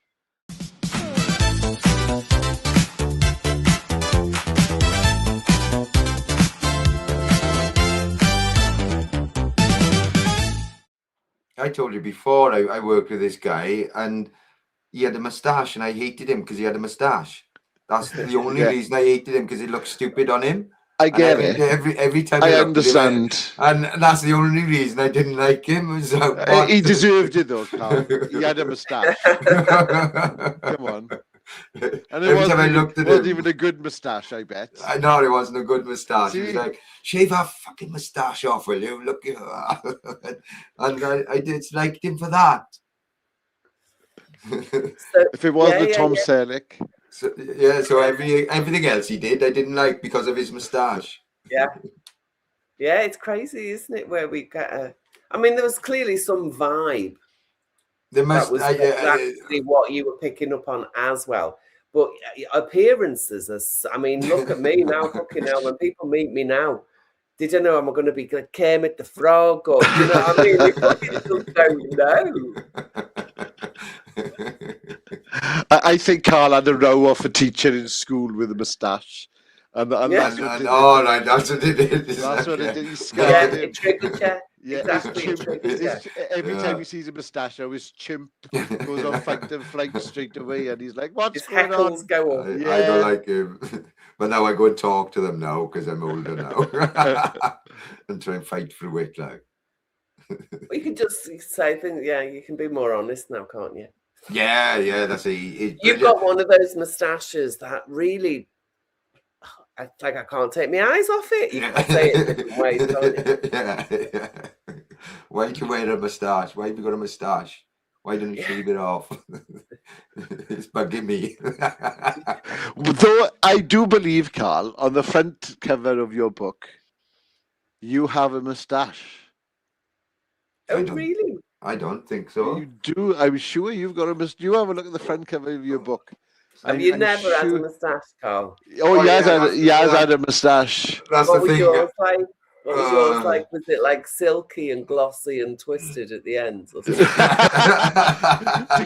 I told you before, I worked with this guy and he had a moustache, and I hated him because he had a moustache. That's the only reason I hated him, because it looked stupid on him. I get it. Every time I understand. And that's the only reason I didn't like him. He deserved it though, Carl. He had a moustache. Come on. And every time I looked at him, it wasn't even a good moustache, I bet. I know it wasn't a good moustache. He was like, shave our fucking moustache off, will you? Look at that. And I disliked him for that. If it wasn't Tom Selleck. So everything else he did, I didn't like because of his moustache. Yeah, it's crazy, isn't it? Where we get I mean, there was clearly some vibe. That was exactly what you were picking up on as well. But appearances, I mean, look at me now, fucking hell, when people meet me now, did you know I'm going to be like Kermit the Frog, or you know what I mean? We fucking just don't know. I think Carl had a row off a teacher in school with a moustache. And that's what it did. That's what it did. He scared him. It triggered you. Yeah, exactly. Every time he sees a moustache, his chimp goes on fight and flight straight away, and he's like, "What's going on?" Go on. I don't like him, but now I go and talk to them now because I'm older now, and try and fight through it. Like, you can just say things. Yeah, you can be more honest now, can't you? Yeah, that's it. You've got one of those moustaches that really. I can't take my eyes off it. You can say it in different ways, can't you? Yeah. Why do you wear a moustache? Why have you got a moustache? Why don't you shave it off? It's bugging me. Though I do believe, Carl, on the front cover of your book, you have a moustache. Oh, really? I don't think so. You do? I'm sure you've got a moustache. You have a look at the front cover of your book. Have you never had a moustache, Carl? Oh, he has had a moustache. That's what the thing. Yours like? What was yours like? Was it like silky and glossy and twisted at the ends? Or something?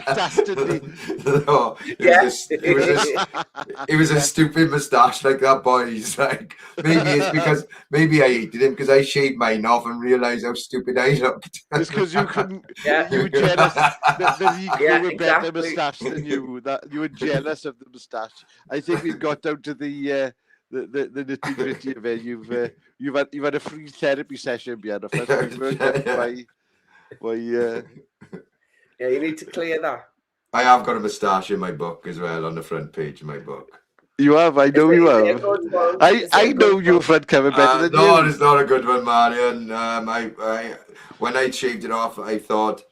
Dastardly. No, it was a stupid moustache like that boy's. Like maybe I hated him because I shaved mine off and realised how stupid I looked. It's because you couldn't. Yeah. You were jealous that he grew a better exactly. moustache than you. That you were jealous of the moustache. I think we've got down to the nitty gritty of it. You've had a free therapy session behind us. Yeah, you need to clear that. I have got a moustache in my book as well, on the front page of my book. You have, I know you have. I know your front cover better than you. No, it's not a good one, Marion. When I shaved it off, I thought,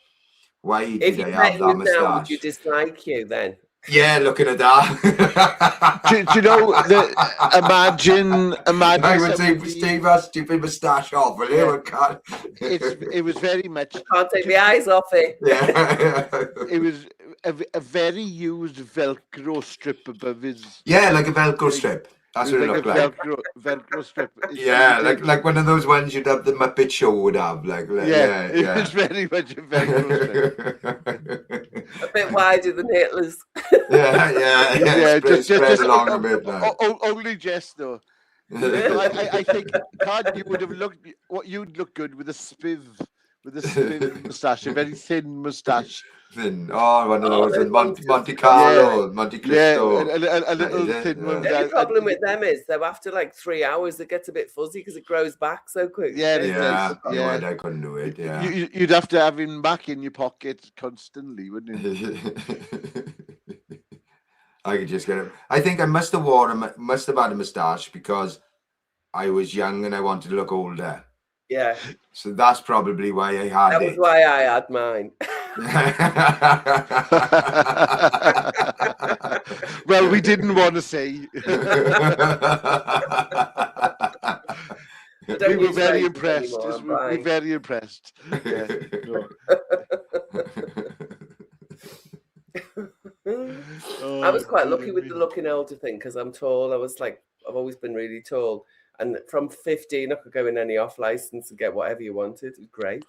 why did I have that moustache? Now, would you dislike you then? Yeah, looking at that. do you know, imagine. I would say, Steve, that stupid moustache off, will you? It was very much. Can't take my eyes off it. Yeah. It was a very used Velcro strip above his. Yeah, like a Velcro strip. That's what it looked like. Velcro strip. Yeah, like one of those ones you'd have the Muppet Show would have. Yeah. It was very much a Velcro strip. A bit wider than Hitler's. Yeah. Just along a bit. Only just though. I think, Card, you would have looked. What you'd look good with a spiv moustache, a very thin moustache. Thin. Oh, one of those in Monte Carlo, Monte Cristo. Yeah, a little thin one. The only problem with them is though after like 3 hours it gets a bit fuzzy because it grows back so quick. Yeah. I couldn't do it. Yeah. You'd have to have him back in your pocket constantly, wouldn't you? I could just get it. I think I must have had a moustache because I was young and I wanted to look older. Yeah. So that's probably why I had it. That was why I had mine. Well, we didn't want to say. We were very impressed. We were very impressed. Yeah. I was quite lucky with the looking older thing because I'm tall. I've always been really tall. And from 15, I could go in any off license and get whatever you wanted. It was great.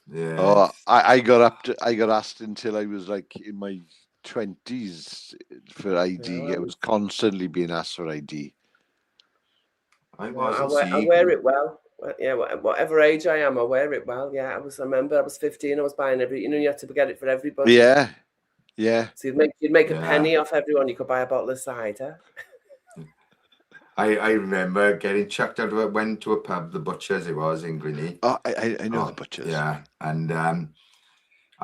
Yeah. Oh, I got asked until I was like in my 20s for ID. I was constantly being asked for ID. I wear it well. Yeah, whatever age I am, I wear it well. Yeah, I remember I was 15. I was buying you had to get it for everybody. Yeah. So you'd make a penny off everyone. You could buy a bottle of cider. I remember getting chucked out of it. Went to a pub, the Butchers. It was in Greenwich. Oh, I know the Butchers. Yeah, and I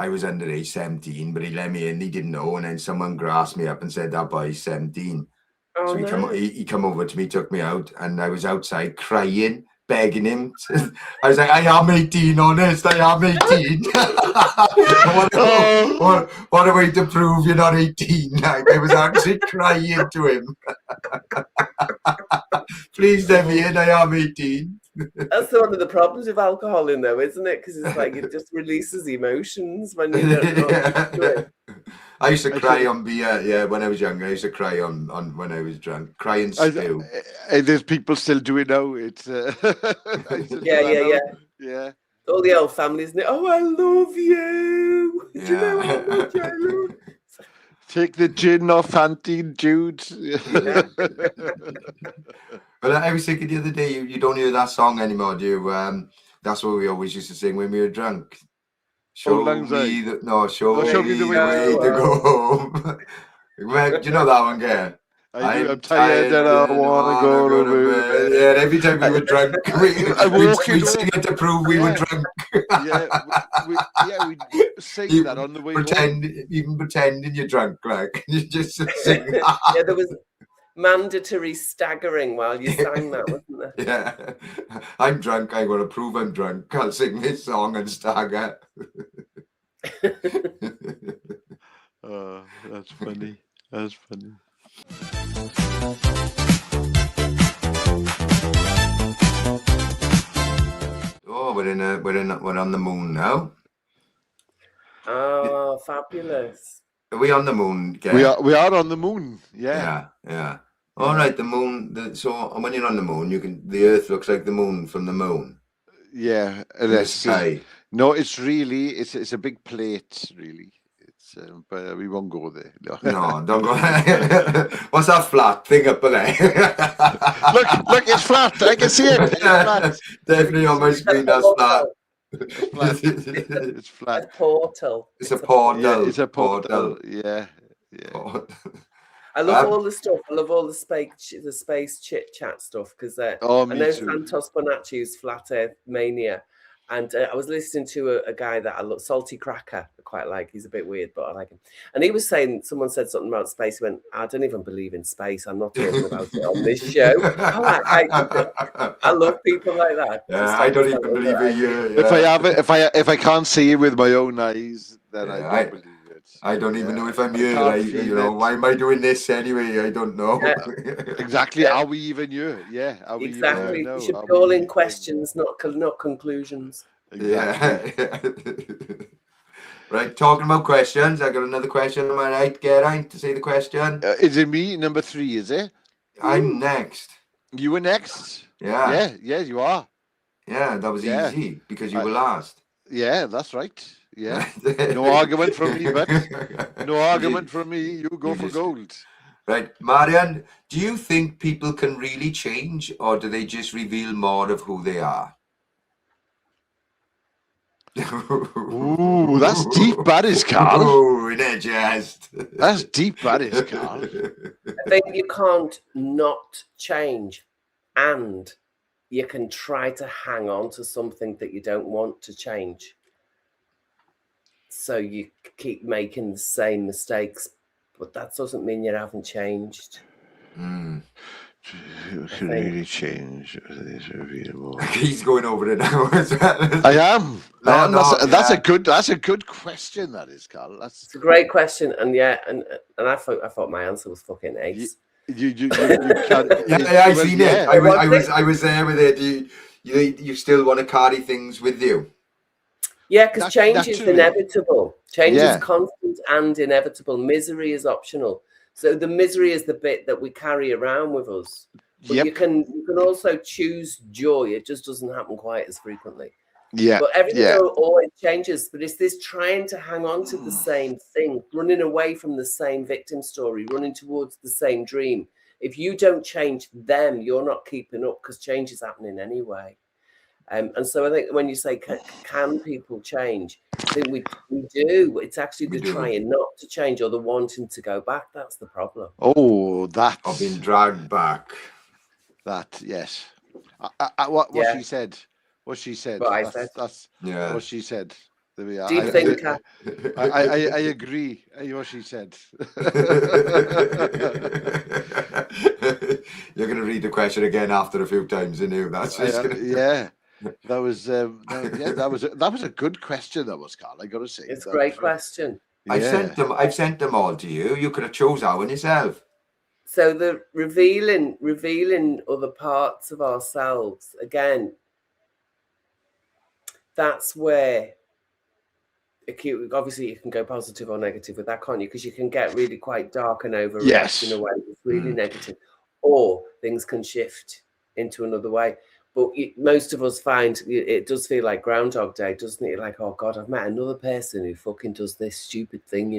was underage 17, but he let me in. He didn't know, and then someone grasped me up and said that boy's 17. Oh, so he come over to me, took me out, and I was outside crying, begging him. I was like, I am 18, honest, I am 18. What a way to prove you're not 18. Like, I was actually crying to him. Please let me in, I am 18. That's one of the problems with alcohol in though, isn't it? Because it's like it just releases emotions when you don't know it. I used to cry on beer, when I was younger. I used to cry on when I was drunk. Cry and stew. There's people still doing it now. It's yeah. All the old families, isn't it? Oh, I love you. Do you know how much I love? Take the gin off Auntie Jude. Yeah. Well, I was thinking the other day, you don't hear that song anymore, do you? That's what we always used to sing when we were drunk. Show me the way to go home. Do you know that one, Geraint? I'm tired and I want to go to bed. Yeah, every time we were drunk, we'd sing it to prove we were drunk. we'd sing that on the way home. Even pretending you're drunk, like you just sing that. Yeah, there was mandatory staggering while you sang that, wasn't there? Yeah, I'm drunk. I'm going to prove I'm drunk. I'll sing this song and stagger. Oh, that's funny. That's funny. Oh, we're on the moon now. Oh, fabulous! Are we on the moon, Geraint? We are on the moon. Yeah. All right, the moon. So when you're on the moon, the Earth looks like the moon from the moon. Yeah, In the sky. No, it's a big plate, really. It's but we won't go there. No, don't go. What's that flat thing up there? Look, it's flat. I can see it. It's flat. Definitely on my screen. That's flat. It's flat. It's flat. A portal. It's a portal. Yeah, it's a portal. Yeah. I love all the stuff. I love all the space chit chat stuff because I know Santos Bonaccio's Flat Earth Mania, and I was listening to a guy that I love, Salty Cracker. I quite like. He's a bit weird, but I like him. And he was saying, someone said something about space. He went, I don't even believe in space. I'm not talking about it on this show. I love people like that. Yeah, I don't even believe it. Yeah. If I can't see it with my own eyes, then I don't believe it. I don't even know if I'm here. Why am I doing this anyway? I don't know. Yeah. Exactly. Are we even here? Yeah. Exactly. You should call in questions, not conclusions. Exactly. Yeah. Right. Talking about questions, I got another question. Am I right, Geraint, to say the question? Is it me? Number 3, is it? I'm next. You were next. Yeah. Yeah, you are. Yeah, that was easy because you were last. Yeah, that's right. Yeah. No argument from me, but no argument from me. You go for gold. Right. Marion, do you think people can really change, or do they just reveal more of who they are? Ooh, that's deep, that is, Carl. Oh, just. That's deep, that is, Carl. I think you can't not change, and you can try to hang on to something that you don't want to change. So you keep making the same mistakes, but that doesn't mean you haven't changed. You can really change. He's going over it now as well. I am. That's a good question. That is, Carl. It's a great question, and I thought my answer was fucking ace. You can't. I've seen it. I was there with it. You still want to carry things with you. Yeah, because change is inevitable. Change is constant and inevitable. Misery is optional. So the misery is the bit that we carry around with us. But you can also choose joy. It just doesn't happen quite as frequently. Yeah. But everything always changes. But it's this trying to hang on to the same thing, running away from the same victim story, running towards the same dream. If you don't change them, you're not keeping up because change is happening anyway. And so I think when you say, can people change? I think we do. It's actually the trying not to change or the wanting to go back. That's the problem. Oh, that. I've been dragged back. That, yes. What she said. What she said. What I said. That's what she said. There we are. Deep thinker. I agree. What she said. You're going to read the question again after a few times, that's yeah. That was a good question. That was, Carl. I got to say, it's a great question. Yeah. I've sent them all to you. You could have chose that one yourself. So the revealing other parts of ourselves again. That's where obviously you can go positive or negative with that, can't you? Because you can get really quite dark and overreact in a way that's really negative, or things can shift into another way. But most of us find it does feel like Groundhog Day, doesn't it? Like, oh God, I've met another person who fucking does this stupid thing,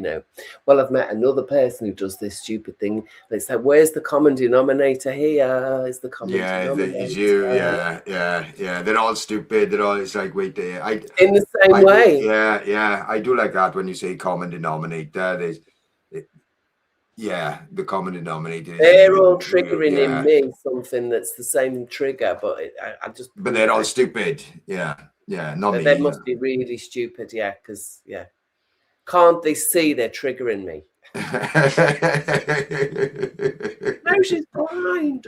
Well, I've met another person who does this stupid thing. And it's like, where's the common denominator here? Is the common denominator? It's you. Yeah. They're all stupid. They're all. It's like, wait there. In the same way. Yeah. I do like that when you say common denominator. The common denominator. They're all triggering in me something that's the same trigger, but But they're all stupid. Yeah, not me. They must be really stupid, because can't they see they're triggering me? No, she's blind.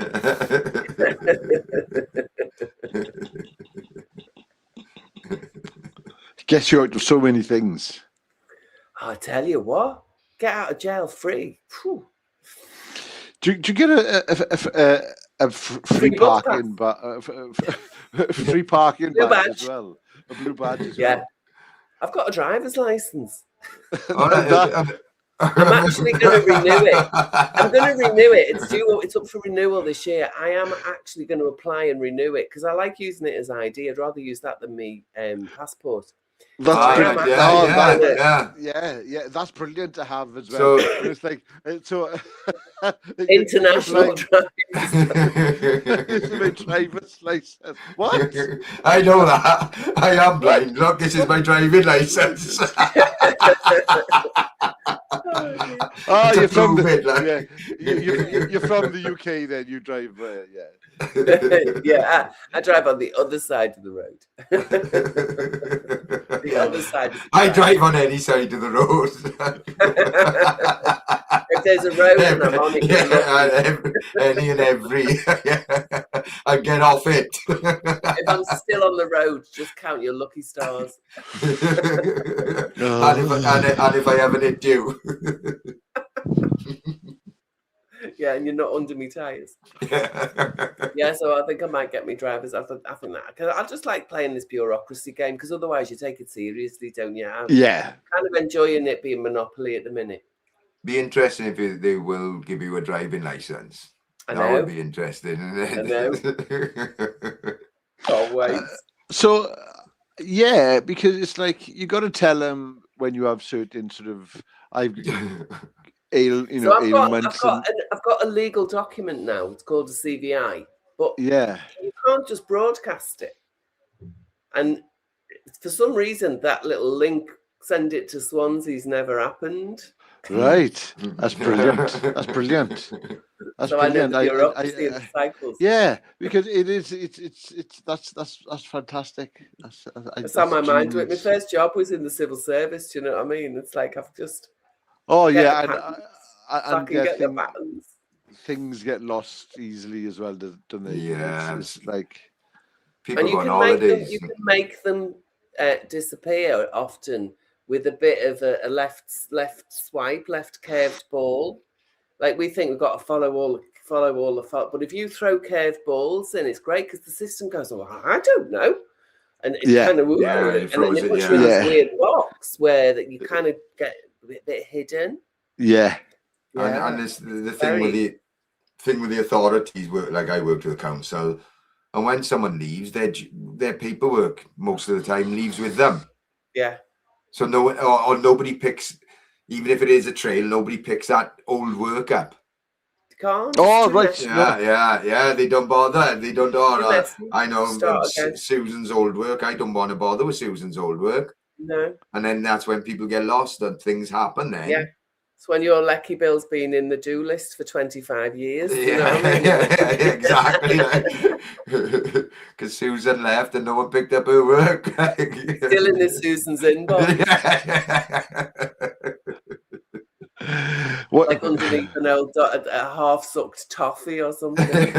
Gets you out of so many things. I tell you what. Get out of jail free. Whew. Do you get a free parking, free parking badge as well? A blue badge as well. I've got a driver's license. I'm actually going to renew it. I'm going to renew it. It's up for renewal this year. I am actually going to apply and renew it because I like using it as ID. I'd rather use that than me passport. That's brilliant. That's brilliant to have as well. So it's like international driver's license. What? I know that. I am blind. Look, this is my driving license. You're from you're from the UK. Then you drive. I drive on the other side of the road. The other side. I drive on any side of the road. If there's a road and I'm on it, any and every, I get off it. If I'm still on the road, just count your lucky stars. and if I haven't hit you. Yeah, and you're not under me tyres. Yeah, so I think I might get me drivers. I think that because I just like playing this bureaucracy game because otherwise you take it seriously, don't you? I'm kind of enjoying it being Monopoly at the minute. Be interesting if they will give you a driving license. I know. That would be interesting. I know. Can't wait. So, yeah, because it's like you got to tell them when you have certain sort of ailments. I've got a legal document now. It's called a CVI, but you can't just broadcast it. And for some reason, that little link, send it to Swansea's, never happened. Right, that's brilliant. That's brilliant. That's so brilliant. I know the bureaucracy and the cycles. Yeah, because that's fantastic. That's on my mind. My first job was in the civil service. Do you know what I mean? It's like I've just. Things get lost easily as well, don't they? Yeah, it's like people go on holidays. You can make them disappear often with a bit of a left swipe, left curved ball. Like we think we've got to follow all the but if you throw curved balls in, it's great because the system goes, "Oh, I don't know," and it's kind of and then it puts you in this weird box where that you kind of get a bit hidden. Yeah. And this the thing with the authorities work. Like I worked with the council, and when someone leaves, their paperwork most of the time leaves with them. Yeah. So no one or nobody picks, even if it is a trail, nobody picks that old work up. You can't. Oh right. Yeah. They don't bother. They don't. I know Susan's old work. I don't want to bother with Susan's old work. No. And then that's when people get lost and things happen. Then. Yeah. It's when your Lecky Bill's been in the do list for 25 years. Yeah, you know what I mean? Exactly. Because Susan left and no one picked up her work. Still in this Susan's inbox. What? Like underneath an old a half-sucked toffee or something.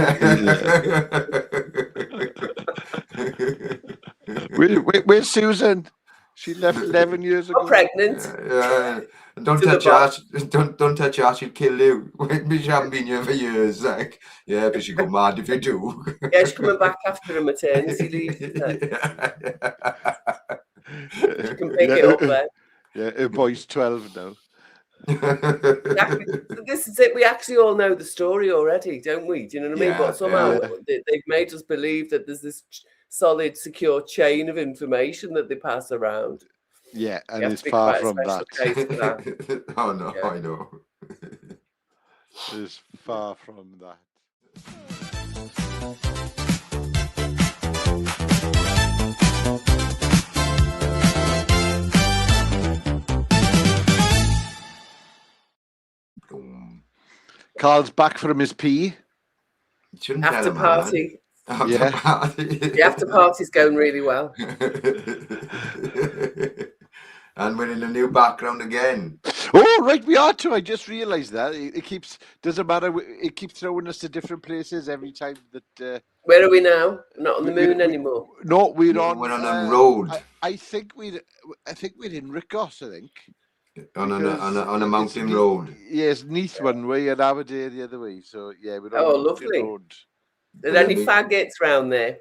Where's Susan? She left 11 years ago. I'm pregnant. Don't touch her. Don't touch her. She'll kill you. She hasn't been here for years. Like, yeah, but she'll go mad if you do. Yeah, she's coming back after a maternity leave. She can pick it up there. Yeah, her boy's 12 now. Exactly. This is it. We actually all know the story already, don't we? Do you know what I mean? But somehow they've made us believe that there's this solid, secure chain of information that they pass around. Yeah, and it's far from that. Oh no, yeah. I know. It's far from that. Carl's back from his pee. After party. The after party's going really well. And we're in a new background again. Oh, right, we are too. I just realised that. Doesn't matter. It keeps throwing us to different places every time that... Where are we now? Not on the moon anymore. No, we're on a road. I think we're in Ricos, I think. On a mountain road. Yes, Neath one way and Aberdeen the other way. So, yeah, we're on a lovely road. Are there any faggots round there?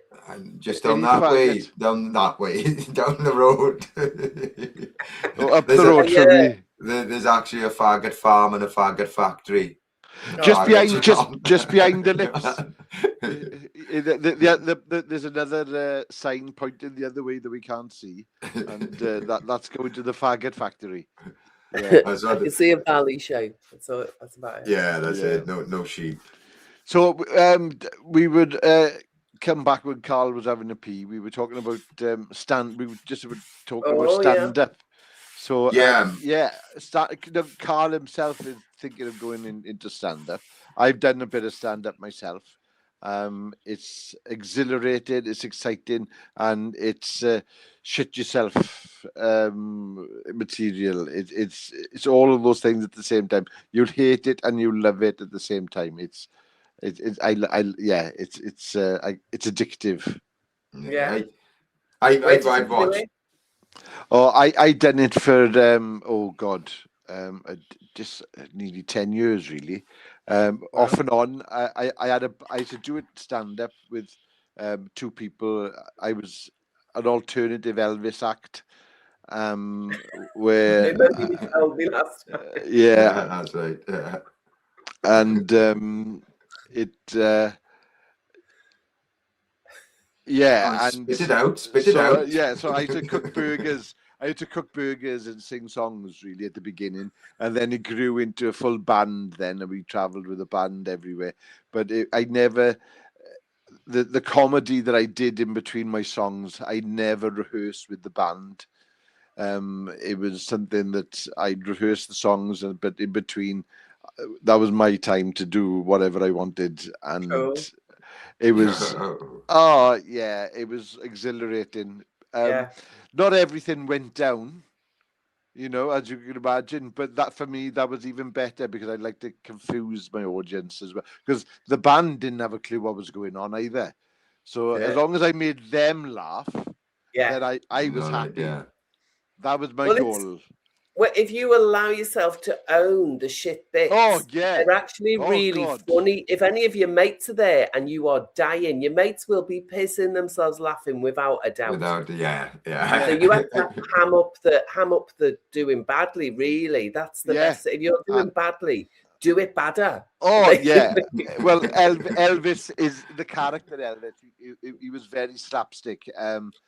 Just down that way, down the road. Up the road for me. There's actually a faggot farm and a faggot factory. Just behind the lips. There's another sign pointing the other way that we can't see, and that's going to the faggot factory. Yeah, I can see a valley shape. That's about it. Yeah, that's it. No sheep. So we would come back when Carl was having a pee. We were talking about stand. We were just talking about stand up. So Carl himself is thinking of going into stand up. I've done a bit of stand up myself. It's exhilarating, it's exciting, and it's shit yourself material. It's all of those things at the same time. You'll hate it and you'll love it at the same time. It's addictive. Yeah. I've watched. Oh, I done it for just nearly 10 years really. Off and on. I used to do it stand up with two people. I was an alternative Elvis act. Where yeah, that's right. Yeah. And spit it out. Yeah, so I had to cook burgers. I had to cook burgers and sing songs really at the beginning, and then it grew into a full band. Then and we travelled with a band everywhere. But I never the comedy that I did in between my songs. I never rehearsed with the band. It was something that I'd rehearse the songs, but in between, that was my time to do whatever I wanted, and it was it was exhilarating. Not everything went down, as you can imagine, but that for me that was even better because I'd like to confuse my audience as well, because the band didn't have a clue what was going on either. So as long as I made them laugh, then I was happy. Yeah. That was my goal. Well, if you allow yourself to own the shit bits, they're actually really funny. If any of your mates are there and you are dying, your mates will be pissing themselves laughing without a doubt. So you have to ham up the doing badly. Really, that's the best. If you're doing badly, do it badder. Oh yeah. Well, Elvis is the character. Elvis, he was very slapstick.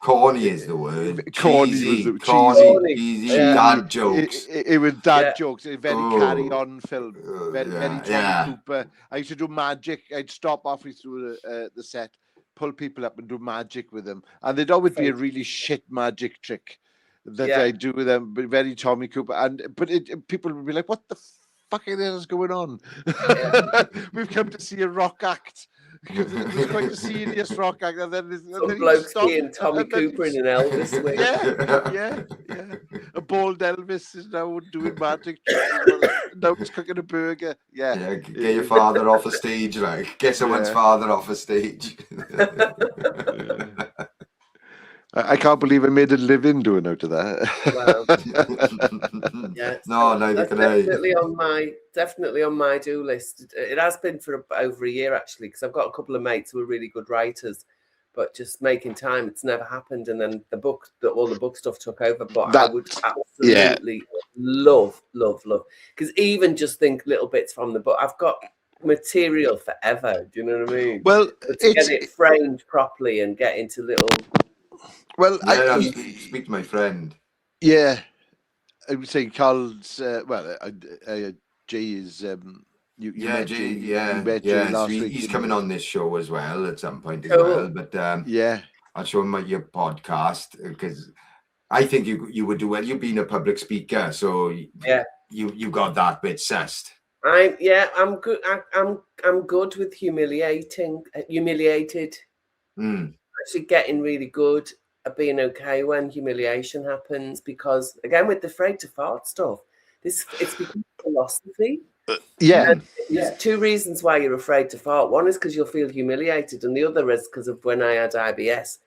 Corny is the word. Cheesy dad jokes. It was dad jokes. Very carry on film. Very Tommy Cooper. I used to do magic. I'd stop halfway through the set, pull people up and do magic with them, and there'd always be a really shit magic trick that I do with them. But very Tommy Cooper, but people would be like, "What the fucking hell is going on?" We've come to see a rock act. It was quite a serious rock act, and then some blokes being Tommy Cooper in an Elvis wig. Yeah. A bald Elvis is now doing magic. Now he's cooking a burger. Yeah. Get your father off a stage, right? Get someone's father off a stage. I can't believe I made a living doing out of that. Wow. Neither can I. Definitely on my do list. It has been for over a year actually, because I've got a couple of mates who are really good writers, but just making time, it's never happened. And then all the book stuff took over. But I would absolutely love, because even just think little bits from the book, I've got material forever. Do you know what I mean? Well, but to get it framed properly and get into little. Well, I speak to my friend. Yeah, I would say Carl's. Jay is. You met Jay last week. He's coming on this show as well at some point as well. But I'll show him your podcast because I think you would do well. You've been a public speaker, so you got that bit sussed. I'm good. I'm good with humiliated. Actually, getting really good at being okay when humiliation happens, because again with the afraid to fart stuff, it's become philosophy. There's two reasons why you're afraid to fart. One is because you'll feel humiliated, and the other is because of when I had IBS,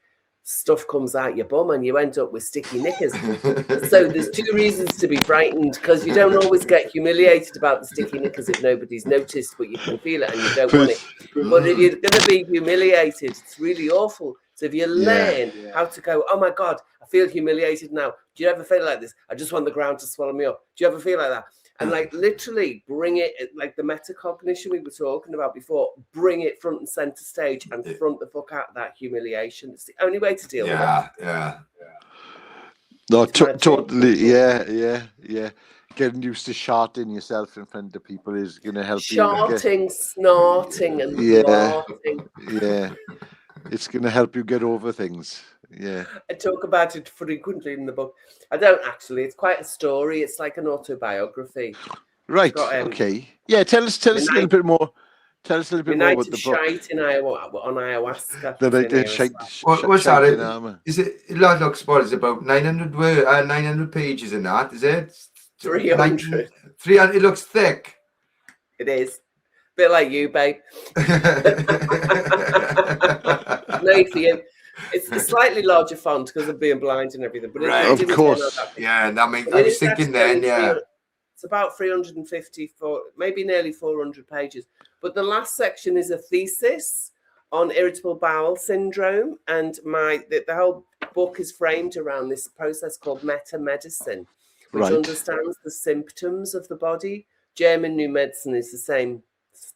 stuff comes out your bum and you end up with sticky knickers. So there's two reasons to be frightened, because you don't always get humiliated about the sticky knickers if nobody's noticed, but you can feel it and you don't want it. But if you're going to be humiliated, it's really awful. So if you learn how to go, oh my God, I feel humiliated now. Do you ever feel like this? I just want the ground to swallow me up. Do you ever feel like that? And like literally bring it, like the metacognition we were talking about before, bring it front and center stage and front the fuck out of that humiliation. It's the only way to deal with it. Yeah. No, totally. Yeah. Getting used to shouting yourself in front of people is going to help you. Snorting, and laughing. Yeah. It's going to help you get over things. Yeah. I talk about it frequently in the book. I don't actually. It's quite a story. It's like an autobiography. Right. Okay. Yeah. Tell us a little bit more. Tell us a little bit more about the book. On ayahuasca. What's that? Is it? It looks what is it, about 900 pages in that? Is it? 300. 300. It looks thick. It is. Bit like you, babe. No, for you. It's a slightly larger font because of being blind and everything. But of course. Yeah, I mean, I was thinking then, It's about 350, maybe nearly 400 pages. But the last section is a thesis on irritable bowel syndrome. And the whole book is framed around this process called meta-medicine, which understands the symptoms of the body. German New Medicine is the same.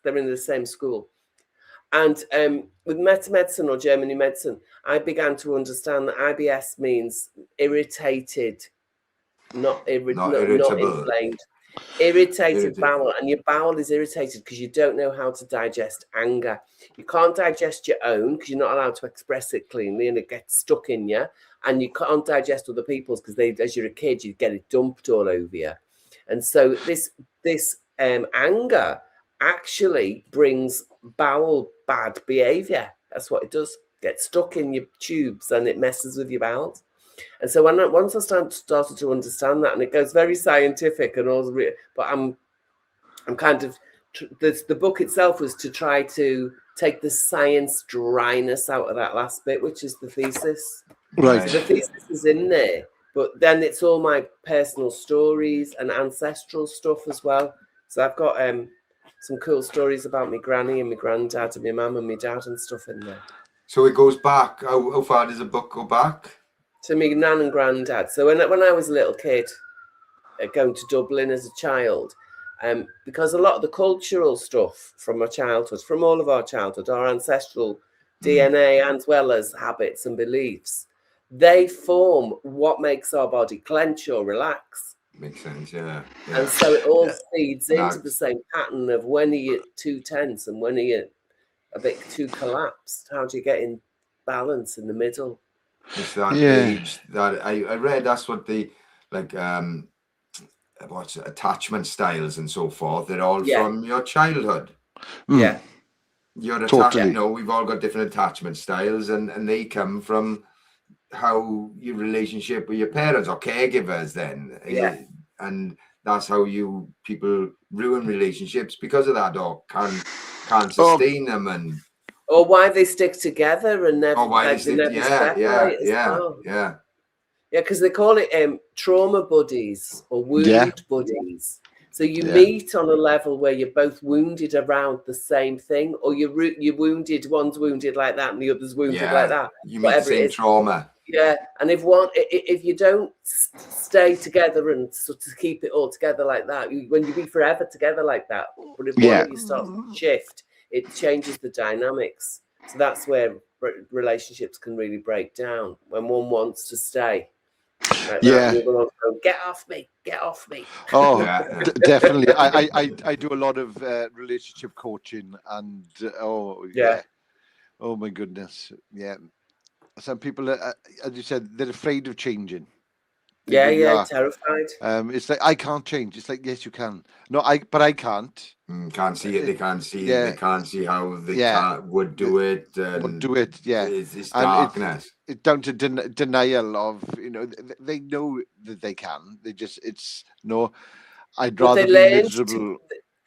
They're in the same school. And with meta-medicine or German New Medicine, I began to understand that IBS means irritated, not inflamed. Irritated bowel, and your bowel is irritated because you don't know how to digest anger. You can't digest your own because you're not allowed to express it cleanly, and it gets stuck in you. And you can't digest other people's because as you're a kid, you get it dumped all over you. And so this anger actually brings bowel bad behavior. That's what it does. Get stuck in your tubes and it messes with your bowels. And so once I started to understand that, and it goes very scientific and all, but I'm kind of the book itself was to try to take the science dryness out of that last bit, which is the thesis. Right. So the thesis is in there, but then it's all my personal stories and ancestral stuff as well. So I've got some cool stories about my granny and my granddad and my mum and my dad and stuff in there. So it goes back. How far does the book go back? To my nan and granddad. So when I was a little kid, going to Dublin as a child, because a lot of the cultural stuff from my childhood, from all of our childhood, our ancestral DNA, as well as habits and beliefs, they form what makes our body clench or relax. Makes sense, yeah. And so it all feeds into the same pattern of when are you too tense and when are you a bit too collapsed? How do you get in balance in the middle? It's that age that I read. That's what the attachment styles and so forth. They're all from your childhood. Yeah, your attachment. You know, we've all got different attachment styles, and they come from how your relationship with your parents or caregivers. Then, and that's how people ruin relationships because of that, or can't sustain them and. Or why they stick together and never. Yeah. Because they call it trauma buddies or wound buddies. So you meet on a level where you're both wounded around the same thing, or you're wounded. One's wounded like that, and the other's wounded like that. You meet the same trauma. Yeah, and if you don't stay together and sort of keep it all together like that, when you be forever together like that, but if one of you starts to shift, it changes the dynamics. So that's where relationships can really break down, when one wants to stay. Like the other one goes, get off me. Oh, definitely. I do a lot of relationship coaching, and oh my goodness, some people, as you said, they're afraid of changing. Terrified. It's like, I can't change. It's like, yes, you can. No, but I can't. Can't see it. They can't see. They can't see how they would do it. Would do it. Yeah. It's darkness. It's down to denial of. They know that they can. I'd rather be miserable.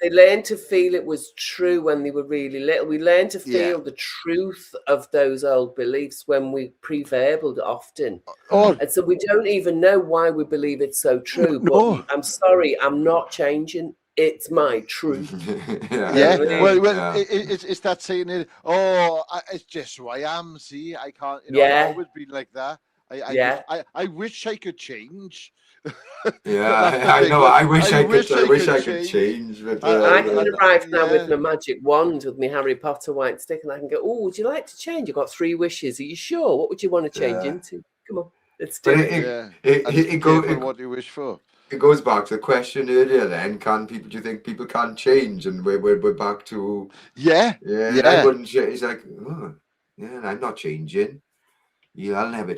They learned to feel it was true when they were really little. We learned to feel the truth of those old beliefs when we pre-verbal often. And so we don't even know why we believe it's so true. But I'm sorry, I'm not changing. it's my truth. Yeah. Well, it's that saying it. Oh, it's just who I am. See, I can't. I've always been like that. I wish I could change. I know. I wish I could change. But I can arrive now with my magic wand with my Harry Potter white stick, and I can go, oh, would you like to change? You've got 3 wishes. Are you sure? What would you want to change into? Come on, let's do it. What do you wish for? It goes back to the question earlier. Then, do you think people can't change? And we're back to I wouldn't. It's like, I'm not changing. He'll never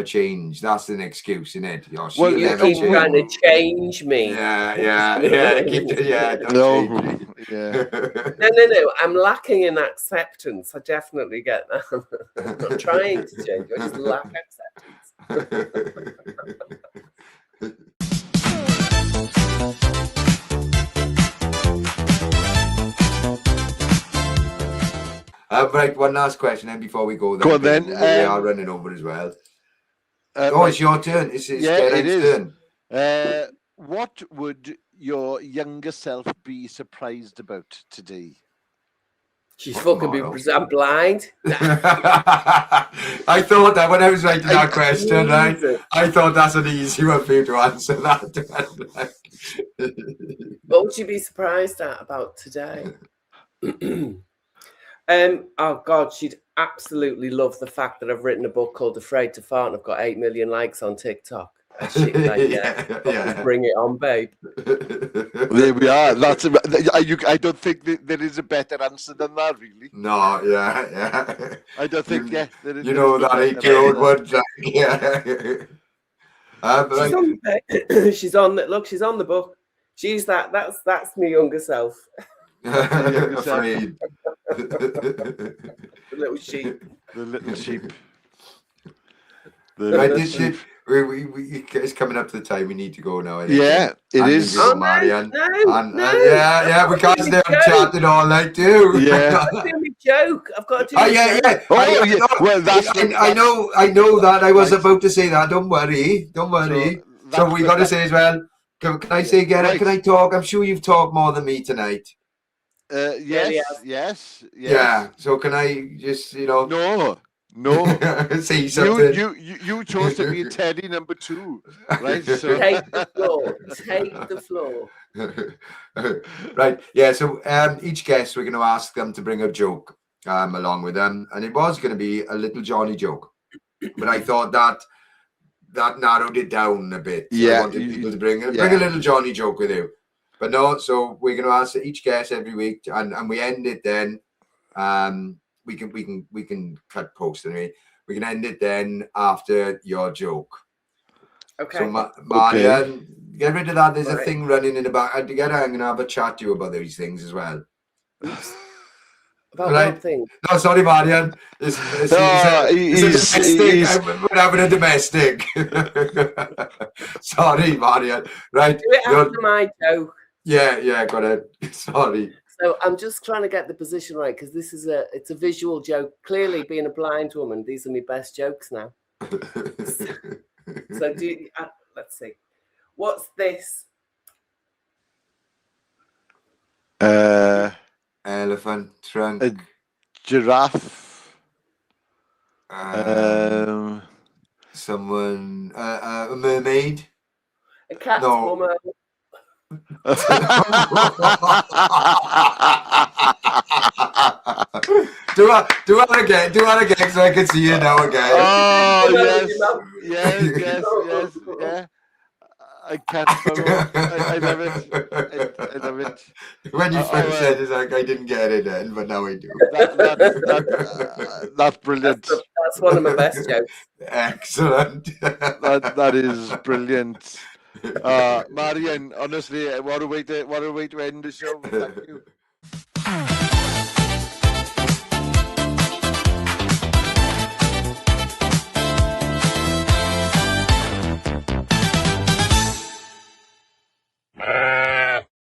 change. That's an excuse, isn't it? You keep trying to change me. Yeah. No. I'm lacking in acceptance. I definitely get that. I'm not trying to change. I just lack acceptance. Right, one last question then before we go. Go on then. We are running over as well. It's your turn. It's Geraint's turn. What would your younger self be surprised about today? She's fucking I'm blind. I thought that when I was writing that question, right? I thought that's an easy one for you to answer that. What would you be surprised about today? Oh God, she'd absolutely love the fact that I've written a book called Afraid to Fart and I've got 8 million likes on TikTok. She'd be like, bring it on, babe. There we are. I don't think there is a better answer than that, really. No, yeah. I don't think, there is. You know that 8-year-old one, she's on the book. She's that's my younger self. Afraid. The little sheep. It's coming up to the time we need to go now. Yeah, it is. Marion. No. We can't stay on chatting all night too. Yeah. I'm doing a joke. I've got to do Well, I know that. I was about to say that. Don't worry. So we got to say as well. Can I say, Geraint, right. Can I talk? I'm sure you've talked more than me tonight. Yes. Yeah. So can I just, No. Say something. You chose to be Teddy number 2, right? So take the floor. Right. Yeah. So each guest we're going to ask them to bring a joke along with them, and it was going to be a little Johnny joke, but I thought that narrowed it down a bit. So I wanted people to bring a little Johnny joke with you. But no, so we're going to ask each guest every week, and we end it then. We can cut post anyway. We can end it then after your joke. Okay. So Marion, get rid of that. There's a thing running in the back. I'm going to have a chat to you about these things as well. About what thing? No, sorry, Marion. We're having a domestic. Sorry, Marion. Right. Do it after my joke. Yeah, got it. Sorry. So I'm just trying to get the position right because it's a visual joke. Clearly, being a blind woman, these are my best jokes now. So let's see. What's this? Elephant trunk. A giraffe. Someone. A mermaid. A cat. Woman. Do that again so I can see you now again. Oh yes. I can't follow. I love it. When you first said it, like I didn't get it then, but now I do. That's brilliant. That's one of my best jokes. Excellent. That is brilliant. Marion, honestly, what a way to end the show. Thank you.